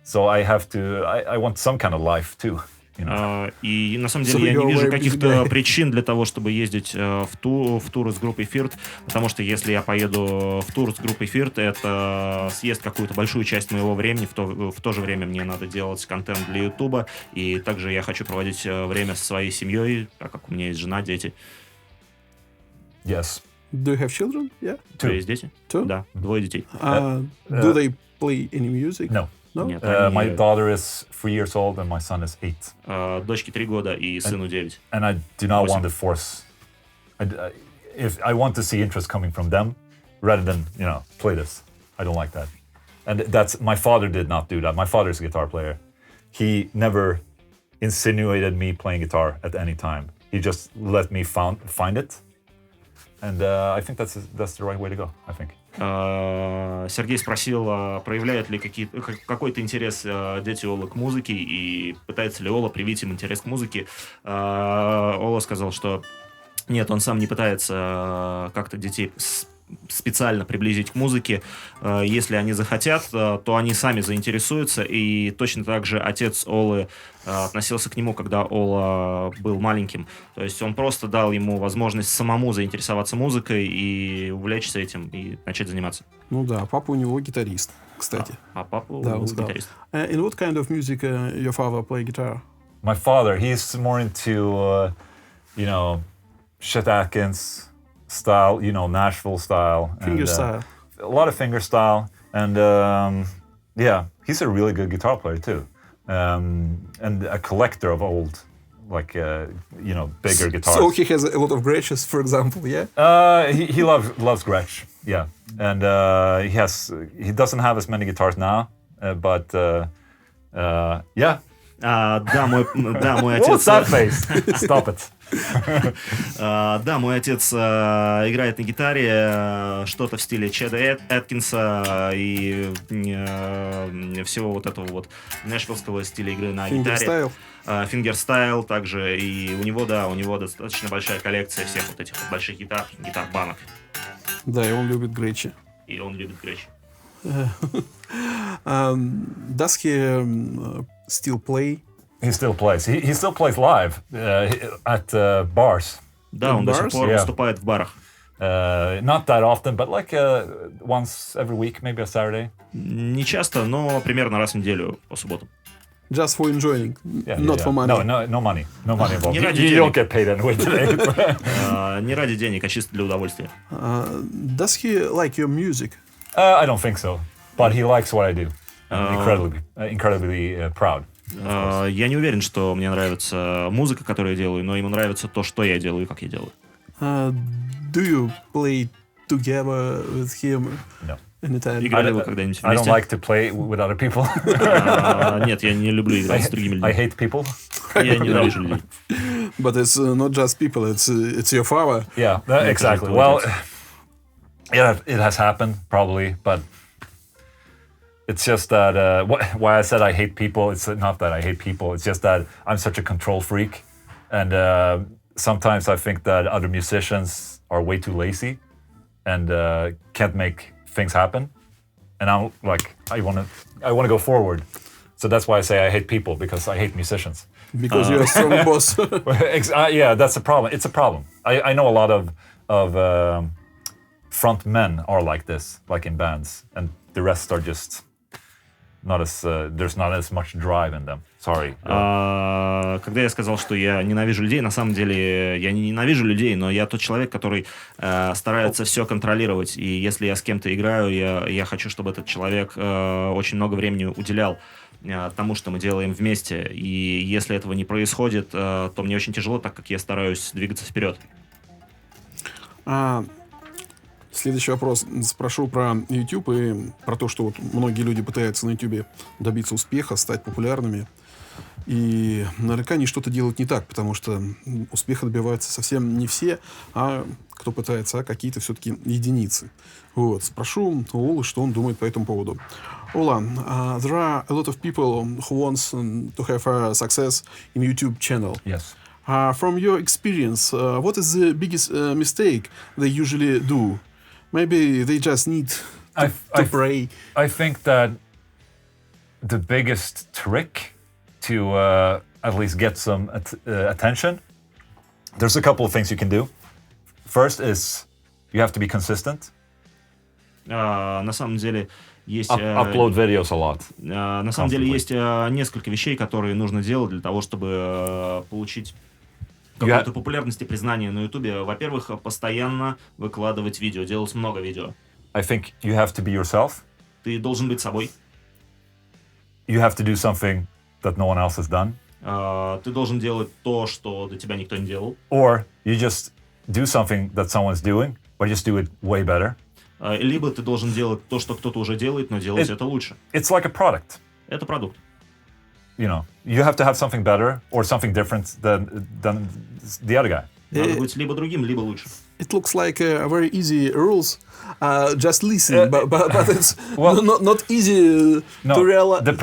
Speaker 2: so I have to. I want some kind of life too.
Speaker 3: И на самом деле я не вижу каких-то причин для того, чтобы ездить в туры с группой Feared, потому что если я поеду в тур с группой Feared, это съест какую-то большую часть моего времени, в то же время мне надо делать контент для Ютуба, и также я хочу проводить время со своей семьей, так как у меня есть жена, дети.
Speaker 2: Yes.
Speaker 1: Do you have children? Yeah.
Speaker 3: У тебя есть дети?
Speaker 1: Two?
Speaker 3: Да, 2 детей.
Speaker 1: Do they play any music?
Speaker 2: No.
Speaker 1: No?
Speaker 3: Нет,
Speaker 2: My daughter is 3 years old and my son is 8.
Speaker 3: Дочке 3 года и сыну 9.
Speaker 2: And I do not want to force. If I want to see interest coming from them, rather than play this. I don't like that. And my father did not do that. My father is a guitar player. He never insinuated me playing guitar at any time. He just let me find it. And I think that's the right way to go, I think.
Speaker 3: Сергей спросил, проявляют ли какой-то интерес дети Олы к музыке и пытается ли Ола привить им интерес к музыке. Ола сказал, что нет, он сам не пытается как-то детей специально приблизить к музыке. Если они захотят, то они сами заинтересуются. И точно так же отец Олы относился к нему, когда Ола был маленьким. То есть он просто дал ему возможность самому заинтересоваться музыкой и увлечься этим, и начать заниматься.
Speaker 1: Ну да, папа у него гитарист, кстати.
Speaker 3: А папа
Speaker 1: Да, он
Speaker 3: гитарист.
Speaker 1: In what kind of music your father play guitar?
Speaker 2: My father, he's more into, Chet Atkins style, Nashville style.
Speaker 1: Finger style.
Speaker 2: A lot of finger style. And he's a really good guitar player too. And a collector of old, bigger guitars.
Speaker 1: So he has a lot of Gretches, for example, yeah?
Speaker 2: He loves Gretsch, yeah. And he doesn't have as many guitars now, but yeah.
Speaker 3: Да, мой отец...
Speaker 2: What's that face? Stop it.
Speaker 3: Да, мой отец играет на гитаре что-то в стиле Чеда Эткинса и всего вот этого вот нэшвиллского стиля игры на гитаре. Фингерстайл также. И у него достаточно большая коллекция всех вот этих вот больших гитар-банок.
Speaker 1: Да, и он любит Гречи.
Speaker 3: И он любит Гречи.
Speaker 1: Does he still play?
Speaker 2: He still plays. He still plays live at bars.
Speaker 3: Да, он до сих пор выступает в барах.
Speaker 2: Not that often, but like once every week, maybe a Saturday.
Speaker 3: Не часто, но примерно раз в неделю по субботам.
Speaker 1: Just for enjoying,
Speaker 2: Yeah,
Speaker 1: not
Speaker 2: yeah.
Speaker 1: for money.
Speaker 2: No money. No money involved.
Speaker 3: Не
Speaker 2: You,
Speaker 3: ради
Speaker 2: you
Speaker 3: денег.
Speaker 2: don't get paid anyway today.
Speaker 3: Не ради денег, а чисто для удовольствия.
Speaker 1: Does he like your music?
Speaker 2: I don't think so, but he likes what I do. I'm incredibly proud.
Speaker 3: Я не уверен, что мне нравится музыка, которую я делаю, но ему нравится то, что я делаю и как я делаю.
Speaker 1: Do you play together with him
Speaker 2: No.
Speaker 1: anytime?
Speaker 3: Играли вы когда-нибудь
Speaker 2: I don't
Speaker 3: вместе?
Speaker 2: like to play with other people.
Speaker 3: Нет, я не люблю играть с другими
Speaker 2: I
Speaker 3: людьми.
Speaker 2: hate people.
Speaker 3: Я ненавижу людей.
Speaker 1: But it's not just people, it's your father.
Speaker 2: Yeah, exactly.
Speaker 3: тоже
Speaker 2: Well,
Speaker 3: твой
Speaker 2: yeah, it has happened probably, but it's just that why I said I hate people. It's not that I hate people. It's just that I'm such a control freak, and sometimes I think that other musicians are way too lazy and can't make things happen. And I'm like, I want to go forward. So that's why I say I hate people, because I hate musicians.
Speaker 1: Because you're a strong boss.
Speaker 2: Yeah, that's a problem. It's a problem. I know a lot of front men are like this, like in bands, and the rest are just not as there's not as much drive in them. Sorry.
Speaker 3: Когда я сказал, что я ненавижу людей, на самом деле я не ненавижу людей, но я тот человек, который старается все контролировать. И если я с кем-то играю, я хочу, чтобы этот человек очень много времени уделял тому, что мы делаем вместе. И если этого не происходит, то мне очень тяжело, так как я стараюсь двигаться вперед.
Speaker 1: Следующий вопрос. Спрошу про YouTube и про то, что вот многие люди пытаются на YouTube добиться успеха, стать популярными. И наверняка они что-то делают не так, потому что успеха добиваются совсем не все, а кто пытается, а какие-то все-таки единицы. Вот. Спрошу у Олы, что он думает по этому поводу. Ola, there are a lot of people who wants to have success in YouTube channel.
Speaker 2: Yes.
Speaker 1: From your experience, what is the biggest mistake they usually do? Maybe they just need to pray.
Speaker 2: I think that the biggest trick to at least get some attention, there's a couple of things you can do. First is you have to be consistent.
Speaker 3: На самом деле есть...
Speaker 2: Upload videos a lot.
Speaker 3: На самом деле есть несколько вещей, которые нужно делать для того, чтобы получить какую-то популярность и признание на Ютубе. Во-первых, постоянно выкладывать видео, делать много видео.
Speaker 2: I think you have to be yourself.
Speaker 3: Ты должен быть собой.
Speaker 2: You have to do something that no one else has done.
Speaker 3: Ты должен делать то, что до тебя никто не делал.
Speaker 2: Or you just do something that someone's doing, but just do it way better.
Speaker 3: Либо ты должен делать то, что кто-то уже делает, но делать это лучше.
Speaker 2: It's like a product.
Speaker 3: Это продукт.
Speaker 2: You know, you have to have something better or something different than the other guy.
Speaker 3: Надо быть либо другим, либо лучше.
Speaker 1: It looks like very easy rules. Just listen, but it's not easy to realize.
Speaker 2: The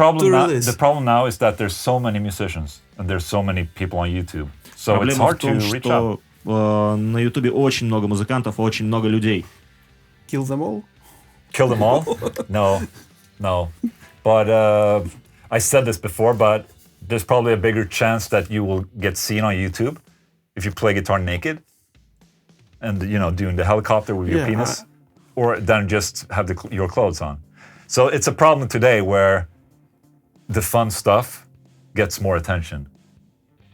Speaker 2: problem now is that there's so many musicians and there's so many people on YouTube. So it's
Speaker 3: Проблема в
Speaker 2: hard to
Speaker 3: том,
Speaker 2: reach out.
Speaker 3: что на Ютубе очень много музыкантов, очень много людей.
Speaker 1: Kill them all?
Speaker 2: Kill them all? No. But I said this before, but there's probably a bigger chance that you will get seen on YouTube if you play guitar naked and, you know, doing the helicopter with your penis, or than just have your clothes on. So it's a problem today where the fun stuff gets more attention,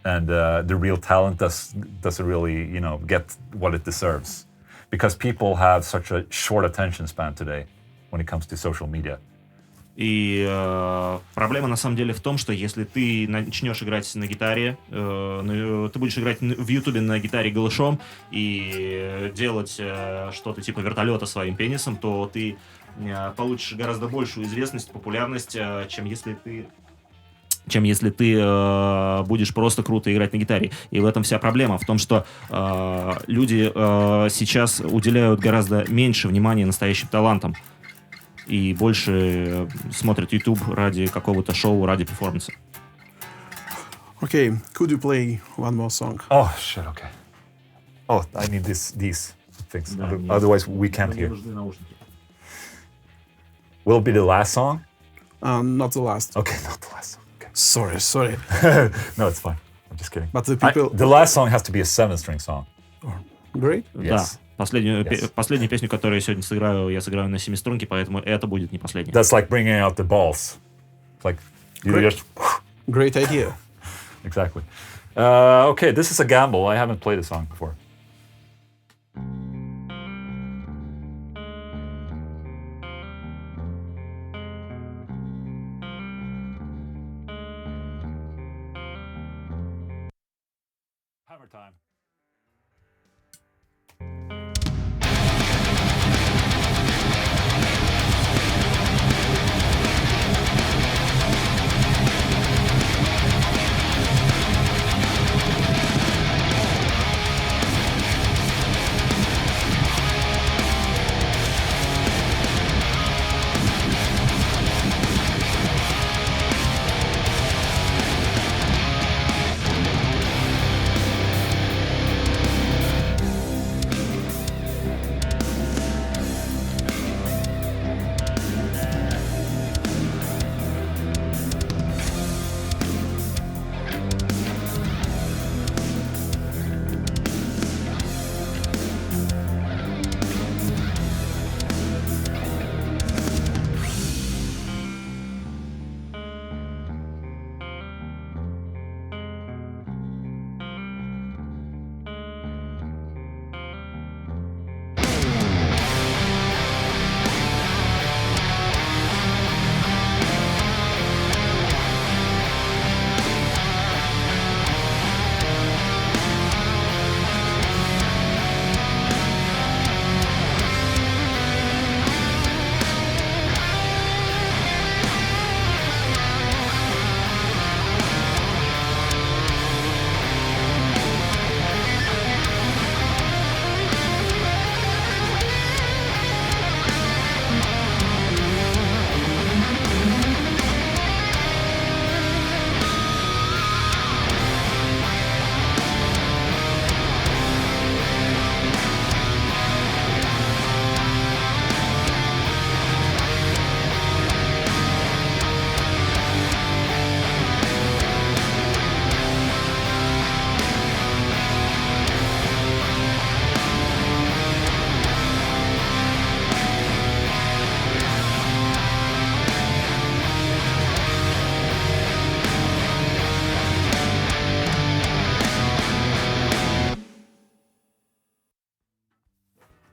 Speaker 2: and the real talent doesn't really, you know, get what it deserves, because people have such a short attention span today when it comes to social media.
Speaker 3: И проблема на самом деле в том, что если ты начнешь играть на гитаре, ты будешь играть в Ютубе на гитаре голышом и делать что-то типа вертолета своим пенисом, то ты получишь гораздо большую известность, популярность, чем если ты будешь просто круто играть на гитаре. И в этом вся проблема, в том, что люди сейчас уделяют гораздо меньше внимания настоящим талантам и больше смотрят YouTube ради какого-то шоу, ради перформанса.
Speaker 1: Okay, could you play one more song?
Speaker 2: Oh, shit, okay. Oh, I need these things. Otherwise, we can't hear. Will it be the last song?
Speaker 1: Not the last.
Speaker 2: Okay, not the last song. Okay.
Speaker 1: Sorry.
Speaker 2: No, it's fine. I'm just kidding.
Speaker 1: But the people...
Speaker 2: The last song has to be a 7-string song.
Speaker 1: Great.
Speaker 2: Yes.
Speaker 3: Последнюю песню, которую я сегодня сыграю, я сыграю на семиструнке, поэтому это будет не последняя.
Speaker 2: That's like bringing out the balls. Like you
Speaker 1: Great.
Speaker 2: just
Speaker 1: Great idea.
Speaker 2: exactly. Okay, this is a gamble. I haven't played a song before. Hammer time.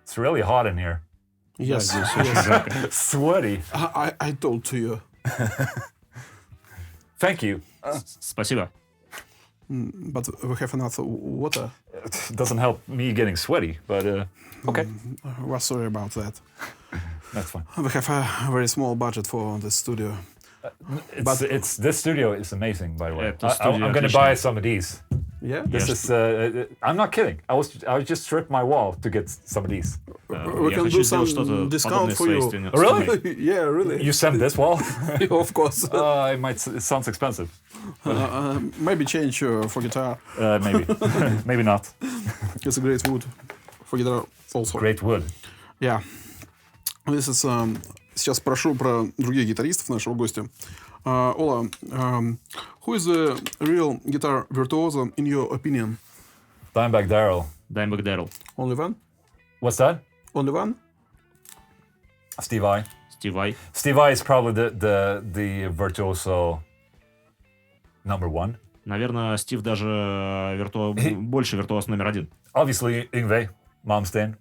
Speaker 2: It's really hot in here.
Speaker 1: Yes,
Speaker 3: здесь
Speaker 1: yes.
Speaker 2: Sweaty.
Speaker 1: I told to you.
Speaker 2: Thank you.
Speaker 3: Спасибо.
Speaker 1: But we have enough water.
Speaker 2: It doesn't help me getting sweaty, but okay,
Speaker 1: We're sorry about that.
Speaker 2: that's fine.
Speaker 1: We have a very small budget for the studio.
Speaker 2: It's this studio is amazing, by the way.
Speaker 3: Это студия
Speaker 2: I'm gonna
Speaker 3: отличная.
Speaker 2: buy some of these.
Speaker 1: Yeah?
Speaker 2: This is I'm not kidding. I just stripped my wall to get some of these.
Speaker 1: We
Speaker 3: Я
Speaker 1: can
Speaker 3: хочу
Speaker 1: do
Speaker 3: сделать
Speaker 1: some
Speaker 3: что-то
Speaker 1: discount
Speaker 3: подобное
Speaker 1: for
Speaker 3: своей
Speaker 1: you.
Speaker 3: стене.
Speaker 2: Really?
Speaker 1: Yeah, really.
Speaker 2: You sent this wall?
Speaker 1: Of course.
Speaker 2: It sounds expensive.
Speaker 1: Maybe change for guitar.
Speaker 2: Maybe, maybe not.
Speaker 1: It's a great wood for guitar also.
Speaker 2: Great wood.
Speaker 1: Yeah. This is, сейчас спрошу про других гитаристов нашего гостя. Ola, who is the real guitar virtuoso in your opinion?
Speaker 2: Dimebag Darrell.
Speaker 3: Dimebag Darrell.
Speaker 1: Only one?
Speaker 2: What's that?
Speaker 1: Only one?
Speaker 2: Steve Vai.
Speaker 3: Стив Vai.
Speaker 2: Steve Vai is probably the virtuoso number one.
Speaker 3: Наверное, Стив даже больше виртуоз номер один.
Speaker 2: Obviously, Yngwie Malmsteen.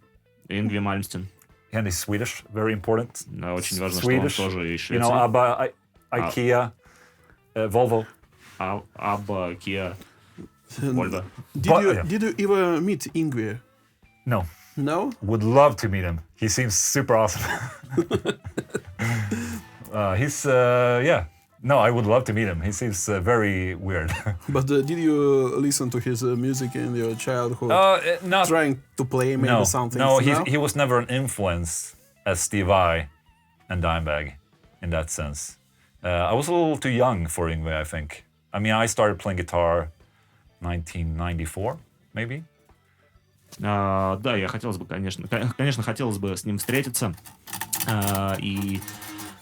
Speaker 3: Ингви Мальмстен.
Speaker 2: And he's Swedish, very important.
Speaker 3: Да, очень важно, что он
Speaker 2: Swedish.
Speaker 3: тоже из
Speaker 2: You know,
Speaker 3: Швеции.
Speaker 2: ABBA, IKEA, Volvo.
Speaker 3: Абба, Kia, Volvo.
Speaker 1: Did you ever meet Yngwie?
Speaker 2: No,
Speaker 1: No?
Speaker 2: would love to meet him. He seems super awesome. He's yeah. No, I would love to meet him. He seems very weird.
Speaker 1: But did you listen to his music in your childhood?
Speaker 2: Not
Speaker 1: Trying to play maybe
Speaker 2: no,
Speaker 1: something?
Speaker 2: no. He was never an influence as Steve Vai and Dimebag in that sense. I was a little too young for Yngwie, I think. I mean, I started playing guitar 1994, maybe.
Speaker 3: Да, я хотелось бы, конечно, хотелось бы с ним встретиться. И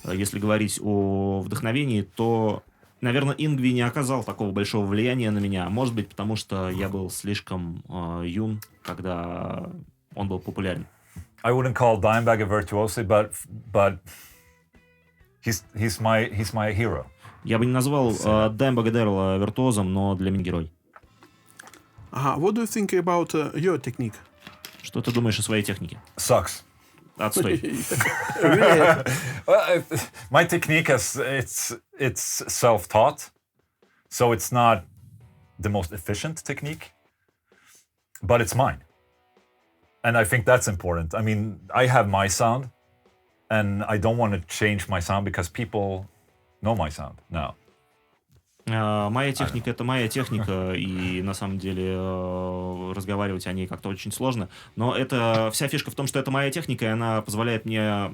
Speaker 3: если говорить о вдохновении, то, наверное, Ингви не оказал такого большого влияния на меня. Может быть, потому что я был слишком юн, когда он был популярен.
Speaker 2: I wouldn't call Dimebag a virtuoso, but he's my hero.
Speaker 3: Я бы не назвал Даймбага Дэрила виртуозом, но для меня герой.
Speaker 1: What do you think about your technique?
Speaker 3: Что ты думаешь о своей технике?
Speaker 2: Sucks.
Speaker 3: Отстой.
Speaker 1: Really?
Speaker 2: Well, my technique it's self-taught, so it's not the most efficient technique, but it's mine. And I think that's important. I mean, I have my sound, and I don't want to change my sound because people know my sound now.
Speaker 3: Моя техника — это моя техника, и на самом деле разговаривать о ней как-то очень сложно. Но это вся фишка в том, что это моя техника, и она позволяет мне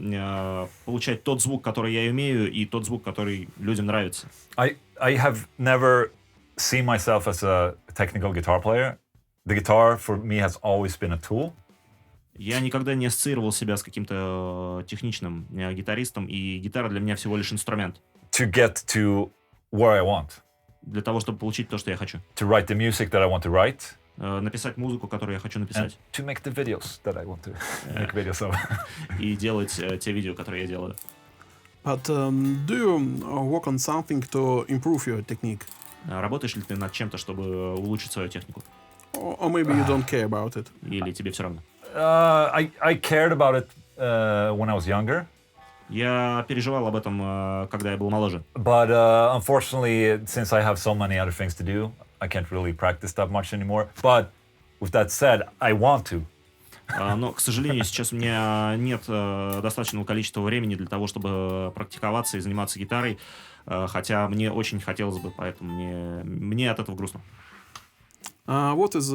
Speaker 3: получать тот звук, который я умею, и тот звук, который людям нравится.
Speaker 2: I have never seen myself as a technical guitar player. The guitar for me has always been a tool.
Speaker 3: Я никогда не ассоциировал себя с каким-то техничным гитаристом, и гитара для меня всего лишь инструмент.
Speaker 2: To get to where I want.
Speaker 3: Для того, чтобы получить то, что я хочу.
Speaker 2: To write the music that I want to write.
Speaker 3: Написать музыку, которую я хочу
Speaker 2: And
Speaker 3: написать.
Speaker 2: to make the videos that I want to make videos of.
Speaker 3: И делать те видео, которые я делаю.
Speaker 1: But do you work on something to improve your technique?
Speaker 3: Работаешь ли ты над чем-то, чтобы улучшить свою технику?
Speaker 1: Or maybe you don't care about it?
Speaker 3: Или тебе все равно?
Speaker 2: I cared about it when I was younger.
Speaker 3: Я переживал об этом, когда я был моложе.
Speaker 2: But unfortunately, since I have so many other things to do, I can't really practice that much anymore. But with that said, I want to.
Speaker 3: Но, к сожалению, сейчас у меня нет достаточного количества времени для того, чтобы практиковаться и заниматься гитарой, хотя мне очень хотелось бы, поэтому мне от этого грустно.
Speaker 1: What is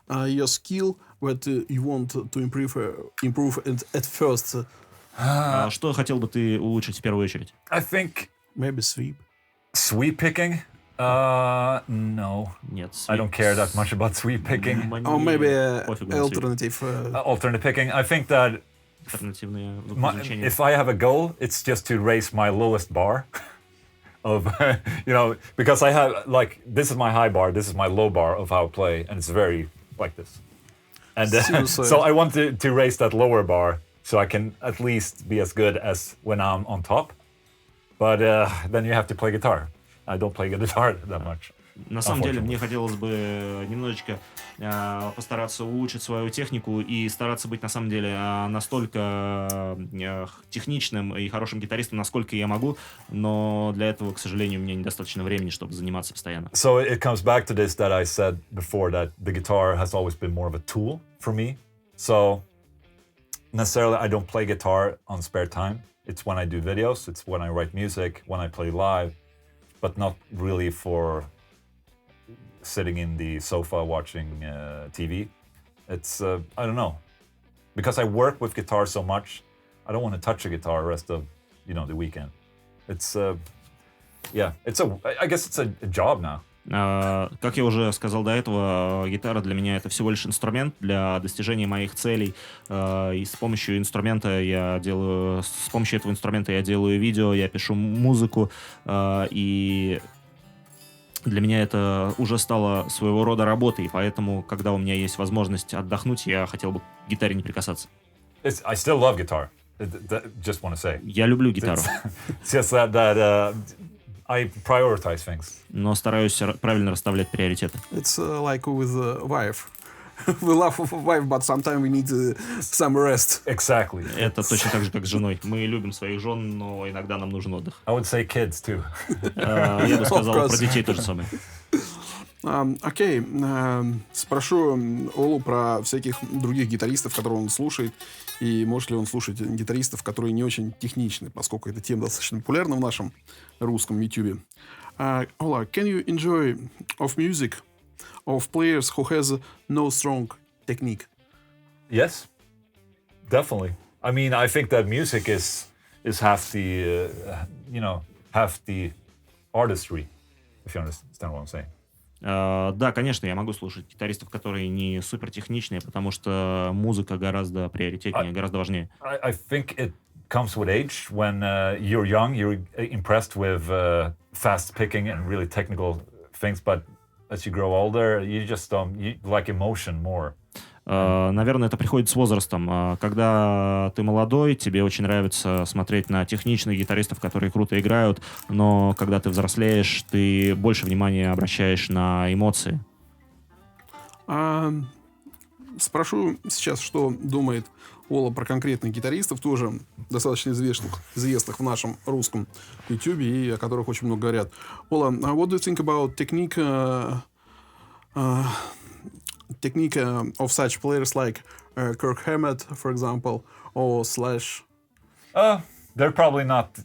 Speaker 1: your skill that you want to improve at first?
Speaker 3: Что хотел бы ты улучшить в первую очередь?
Speaker 2: I think
Speaker 1: Maybe sweep?
Speaker 2: sweep picking. No,
Speaker 3: Нет.
Speaker 2: I don't care that much about sweep picking.
Speaker 1: Or maybe
Speaker 3: Пофигу на свип.
Speaker 1: alternative?
Speaker 2: Alternate picking. I think that
Speaker 3: Альтернативные звучания.
Speaker 2: if I have a goal, it's just to raise my lowest bar. Of because I have this is my high bar, this is my low bar of how I play, and it's very like this. And so I want to raise that lower bar so I can at least be as good as when I'm on top. But then you have to play guitar. I don't play guitar that much.
Speaker 3: На самом деле, мне хотелось бы немножечко постараться улучшить свою технику и стараться быть, на самом деле, настолько техничным и хорошим гитаристом, насколько я могу, но для этого, к сожалению, у меня недостаточно времени, чтобы заниматься постоянно.
Speaker 2: So it comes back to this that I said before, that the guitar has always been more of a tool for me. So necessarily I don't play guitar on spare time. It's when I do videos, it's when I write music, when I play live, but not really for sitting in the sofa watching TV. It's I don't know, because I work with guitar so much, I don't want to touch a guitar the rest of the weekend. It's I guess it's a job now.
Speaker 3: Как я уже сказал до этого, гитара для меня — это всего лишь инструмент для достижения моих целей. И с помощью этого инструмента я делаю видео, я пишу музыку, и для меня это уже стало своего рода работой, поэтому, когда у меня есть возможность отдохнуть, я хотел бы к гитаре не прикасаться.
Speaker 2: I still love guitar. Just want to say.
Speaker 3: Я люблю гитару.
Speaker 2: It's just that I prioritize things.
Speaker 3: Но стараюсь правильно расставлять приоритеты.
Speaker 1: It's like with wife. We love wife, but sometimes we need some rest.
Speaker 2: Exactly.
Speaker 3: Это точно так же, как с женой. Мы любим своих жен, но иногда нам нужен отдых.
Speaker 2: I would say kids too.
Speaker 3: Я бы сказал про детей то же самое.
Speaker 1: Окей, спрошу Олу про всяких других гитаристов, которые он слушает, и может ли он слушать гитаристов, которые не очень техничны, поскольку эта тема достаточно популярна в нашем русском YouTube. Ola, can you enjoy of music of players who has no strong technique?
Speaker 2: Yes, definitely. I mean, I think that music is half the half the artistry, if you understand what I'm saying.
Speaker 3: Да, конечно, я могу слушать гитаристов, которые не супер техничные, потому что музыка гораздо приоритетнее, гораздо важнее.
Speaker 2: I think it comes with age. When you're young, you're impressed with fast picking and really technical things, but as you grow older, you just you like emotion more.
Speaker 3: Наверное, это приходит с возрастом. Когда ты молодой, тебе очень нравится смотреть на техничных гитаристов, которые круто играют, но когда ты взрослеешь, ты больше внимания обращаешь на эмоции.
Speaker 1: А, Спрошу сейчас, что думает Ола про конкретных гитаристов, тоже достаточно известных в нашем русском YouTube, и о которых очень много говорят. Ола, what do you think about technique of such players like Kirk Hammett, for example, or Slash?
Speaker 2: They're probably not.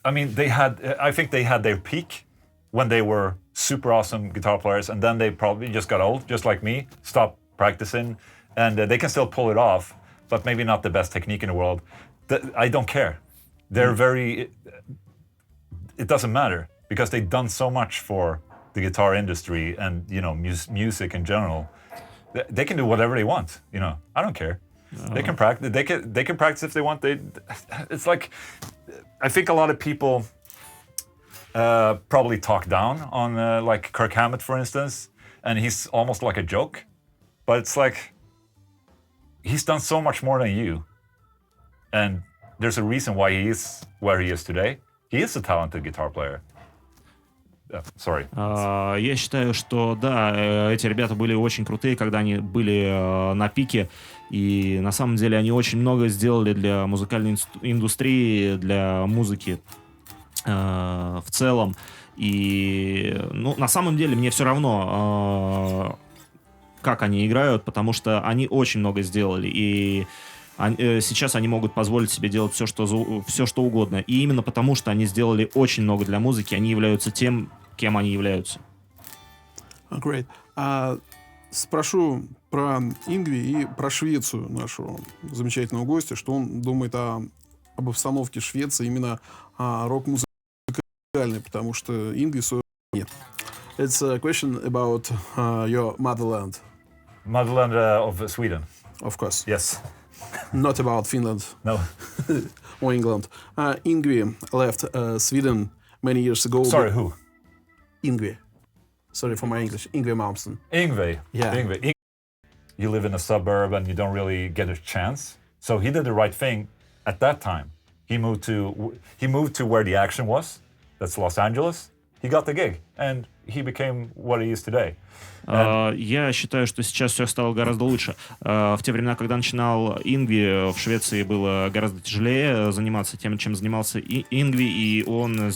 Speaker 2: I mean, I think they had their peak when they were super awesome guitar players, and then they probably just got old, just like me, stopped practicing, and they can still pull it off, but maybe not the best technique in the world. I don't care. They're very. It doesn't matter because they've done so much for the guitar industry and music in general. They can do whatever they want. I don't care. They can practice. They can practice if they want. It's like, I think a lot of people probably talk down on like Kirk Hammett, for instance, and he's almost like a joke. But it's like he's done so much more than you, and there's a reason why he is where he is today. He is a talented guitar player. Sorry.
Speaker 3: Я считаю, что да, эти ребята были очень крутые, когда они были на пике, и на самом деле они очень много сделали для музыкальной индустрии, для музыки в целом. И на самом деле мне все равно, как они играют, потому что они очень много сделали, и сейчас они могут позволить себе делать все, что угодно. И именно потому, что они сделали очень много для музыки, они являются тем, кем они являются.
Speaker 1: Great. Спрошу про Ингви и про Швецию, нашего замечательного гостя, что он думает об обстановке Швеции, именно рок-музыкальной, потому что Ингви в своем нет. It's a question about your motherland.
Speaker 2: Motherland of Sweden.
Speaker 1: Of course.
Speaker 2: Yes.
Speaker 1: Not about Finland.
Speaker 2: No.
Speaker 1: Or England. Yngwie left Sweden many years ago.
Speaker 2: Sorry, who?
Speaker 1: Yngwie. Sorry for my English. Yngwie Malmsteen.
Speaker 2: Yngwie.
Speaker 1: Yeah.
Speaker 2: Yngwie. You live in a suburb and you don't really get a chance. So he did the right thing at that time. He moved to where the action was. That's Los Angeles. He got the gig and he became what he is today.
Speaker 3: Я считаю, что сейчас все стало гораздо лучше. В те времена, когда начинал Ингви, в Швеции было гораздо тяжелее заниматься тем, чем занимался Ингви, и он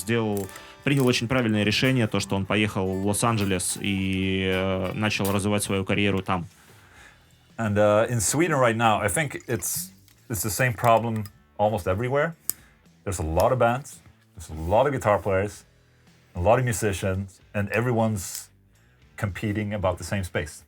Speaker 3: принял очень правильное решение, то, что он поехал в Лос-Анджелес и начал развивать свою карьеру там.
Speaker 2: And in Sweden right now, I think it's the same problem almost everywhere. There's a lot of bands, there's a lot of guitar players, a lot of musicians, and everyone's competing about the same space.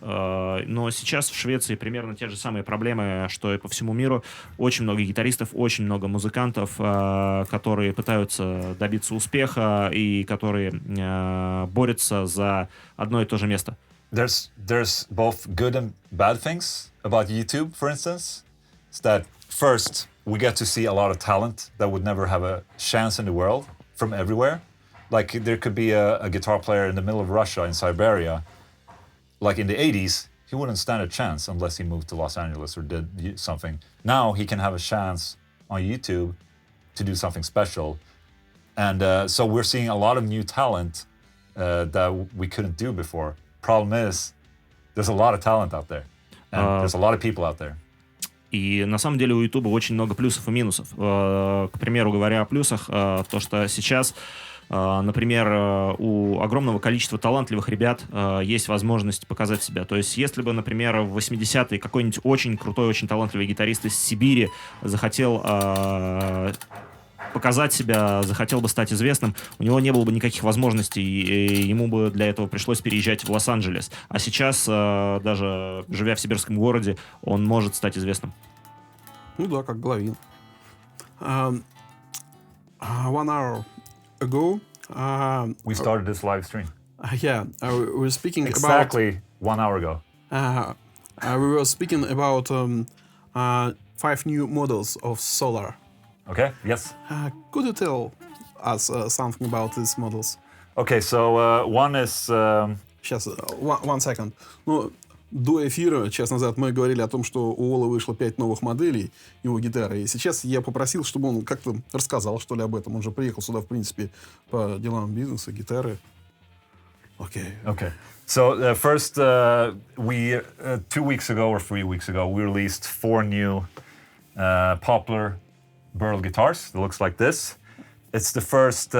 Speaker 3: Но сейчас в Швеции примерно те же самые проблемы, что и по всему миру. Очень много гитаристов, очень много музыкантов, которые пытаются добиться успеха и которые борются за одно и то же место.
Speaker 2: There's both good and bad things about YouTube, for instance. It's that first, we get to see a lot of talent that would never have a chance in the world from everywhere. Like there could be a guitar player in the middle of Russia, in Siberia. Like in the 80s, he wouldn't stand a chance unless he moved to Los Angeles or did something. Now he can have a chance on YouTube to do something special. And so we're seeing a lot of new talent that we couldn't do before. Problem is, there's a lot of talent out there. And there's a lot of people out there.
Speaker 3: И на самом деле у Ютуба очень много плюсов и минусов. К примеру, говоря о плюсах, то, что сейчас, например, у огромного количества талантливых ребят есть возможность показать себя. То есть, если бы, например, в 80-е какой-нибудь очень крутой, очень талантливый гитарист из Сибири захотел показать себя, захотел бы стать известным, у него не было бы никаких возможностей, и ему бы для этого пришлось переезжать в Лос-Анджелес. А сейчас, даже живя в сибирском городе, он может стать известным.
Speaker 1: Ну да, как Головин. 1 hour ago...
Speaker 2: we started this live stream.
Speaker 1: Yeah, we were speaking
Speaker 2: exactly 1 hour ago.
Speaker 1: We were speaking about 5 new models of Solar.
Speaker 2: Okay, yes.
Speaker 1: Could you tell us something about these models?
Speaker 2: Okay, so one is...
Speaker 1: Сейчас, one second. Ну, до эфира, час назад, мы говорили о том, что у Олы вышло 5 новых моделей его гитары. И сейчас я попросил, чтобы он как-то рассказал, что ли, об этом. Он же приехал сюда, в принципе, по делам бизнеса, гитары. Окей.
Speaker 2: Okay. So first, we 2 weeks ago or 3 weeks ago, we released 4 new Poplar Burl guitars. It looks like this. It's the first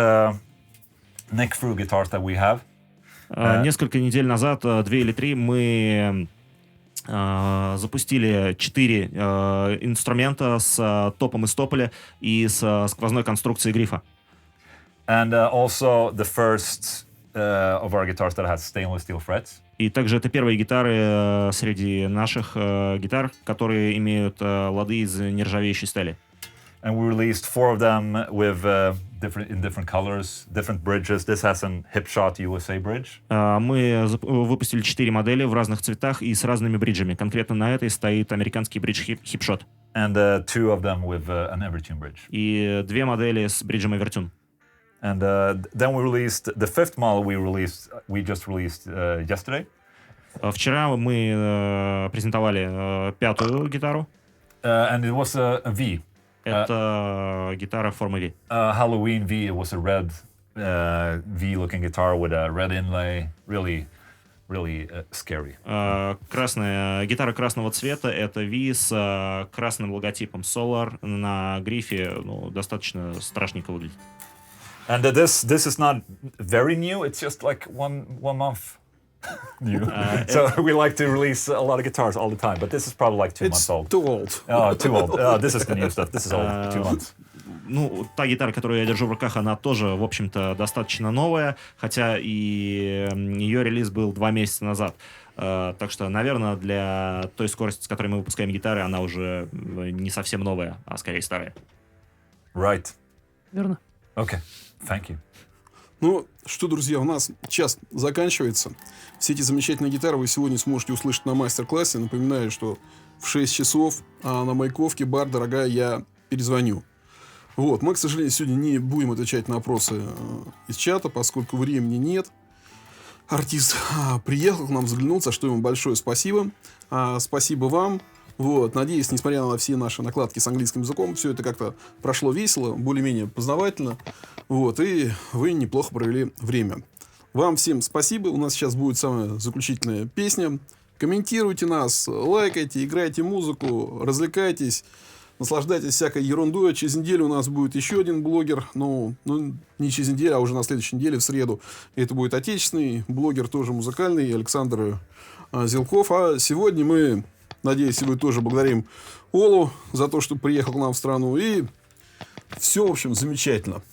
Speaker 2: neck-through guitars that we have.
Speaker 3: Несколько недель назад, 2 или 3, мы запустили 4 инструмента с топом из тополя и с сквозной конструкцией грифа.
Speaker 2: And also the first of our guitars that has stainless steel frets.
Speaker 3: И также это первые гитары среди наших гитар, которые имеют лады из нержавеющей стали.
Speaker 2: And we released 4 of them with in different colors, different bridges. This has an Hipshot USA bridge.
Speaker 3: Мы выпустили 4 модели в разных цветах и с разными бриджами. Конкретно на этой стоит американский бридж Hipshot.
Speaker 2: And 2 of them with an Evertune bridge.
Speaker 3: И 2 модели с бриджем Evertune.
Speaker 2: And then we released the 5th model. We just released yesterday.
Speaker 3: Вчера мы презентовали 5-ю гитару.
Speaker 2: And it was a V.
Speaker 3: Это гитара формы V.
Speaker 2: Halloween V. It was a red V-looking guitar with a red inlay. Really scary.
Speaker 3: Красная гитара красного цвета. Это V с красным логотипом Solar на грифе. Ну, достаточно страшненько выглядит.
Speaker 2: And this is not very new. It's just like one month new. So we like to release a lot of guitars all the time, but this is probably like 2 months old.
Speaker 1: It's too old.
Speaker 2: Too old. This is the new stuff. This is old. 2 months.
Speaker 3: Ну, та гитара, которую я держу в руках, она тоже, в общем-то, достаточно новая, хотя и ее релиз был 2 месяца назад. Так что, наверное, для той скорости, с которой мы выпускаем гитары, она уже не совсем новая, а скорее старая.
Speaker 2: Right.
Speaker 3: Верно.
Speaker 2: Okay. Thank you.
Speaker 1: Ну, что, друзья, у нас час заканчивается. Все эти замечательные гитары вы сегодня сможете услышать на мастер-классе. Напоминаю, что в 6 часов на Маяковке бар, дорогая, я перезвоню. Вот, мы, к сожалению, сегодня не будем отвечать на вопросы из чата, поскольку времени нет. Артист приехал к нам, заглянул, за что ему большое спасибо. Спасибо вам. Вот, надеюсь, несмотря на все наши накладки с английским языком, все это как-то прошло весело, более-менее познавательно. Вот, и вы неплохо провели время. Вам всем спасибо. У нас сейчас будет самая заключительная песня. Комментируйте нас, лайкайте, играйте музыку, развлекайтесь, наслаждайтесь всякой ерундой. Через неделю у нас будет еще один блогер. Ну, не через неделю, а уже на следующей неделе, в среду. Это будет отечественный блогер, тоже музыкальный, Александр Зелков. А сегодня мы... Надеюсь, вы тоже благодарим Олу за то, что приехал к нам в страну. И все, в общем, замечательно.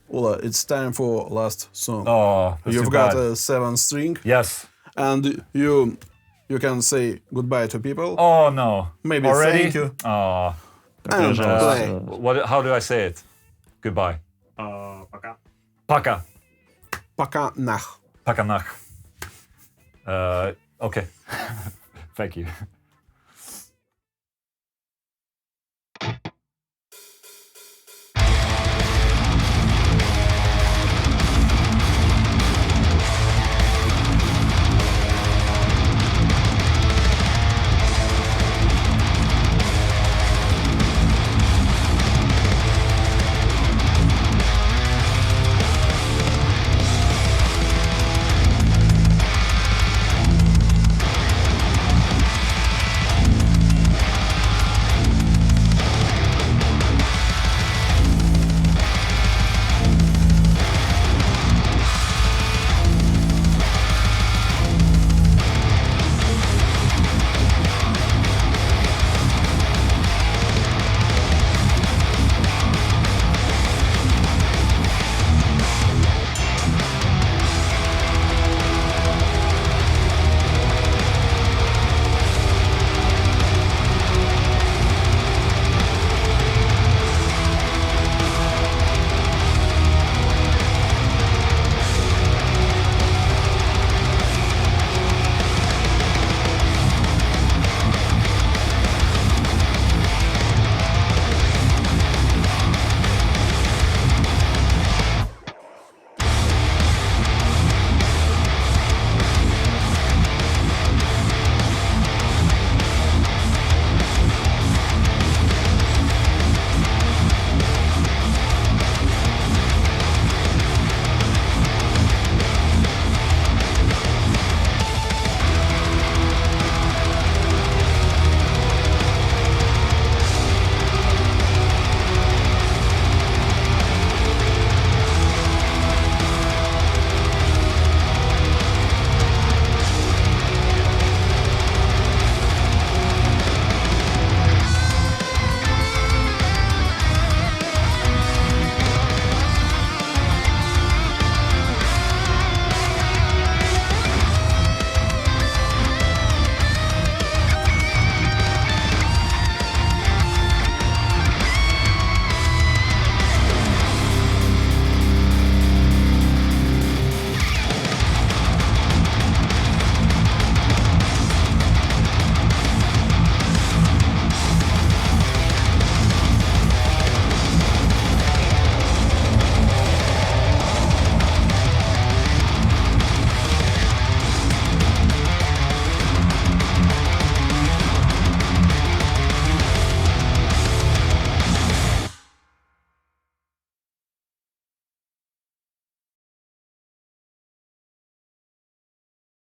Speaker 1: Ola, it's time for last song.
Speaker 2: Oh, that's
Speaker 1: You've
Speaker 2: too
Speaker 1: got
Speaker 2: bad.
Speaker 1: a 7 string.
Speaker 2: Yes.
Speaker 1: And you can say goodbye to people.
Speaker 2: Oh no.
Speaker 1: Maybe
Speaker 2: Already?
Speaker 1: thank you.
Speaker 2: Oh.
Speaker 1: And play.
Speaker 2: How do I say it? Goodbye.
Speaker 3: Пока.
Speaker 2: Пока.
Speaker 1: Пока нах.
Speaker 2: Пока нах. Okay. Thank you.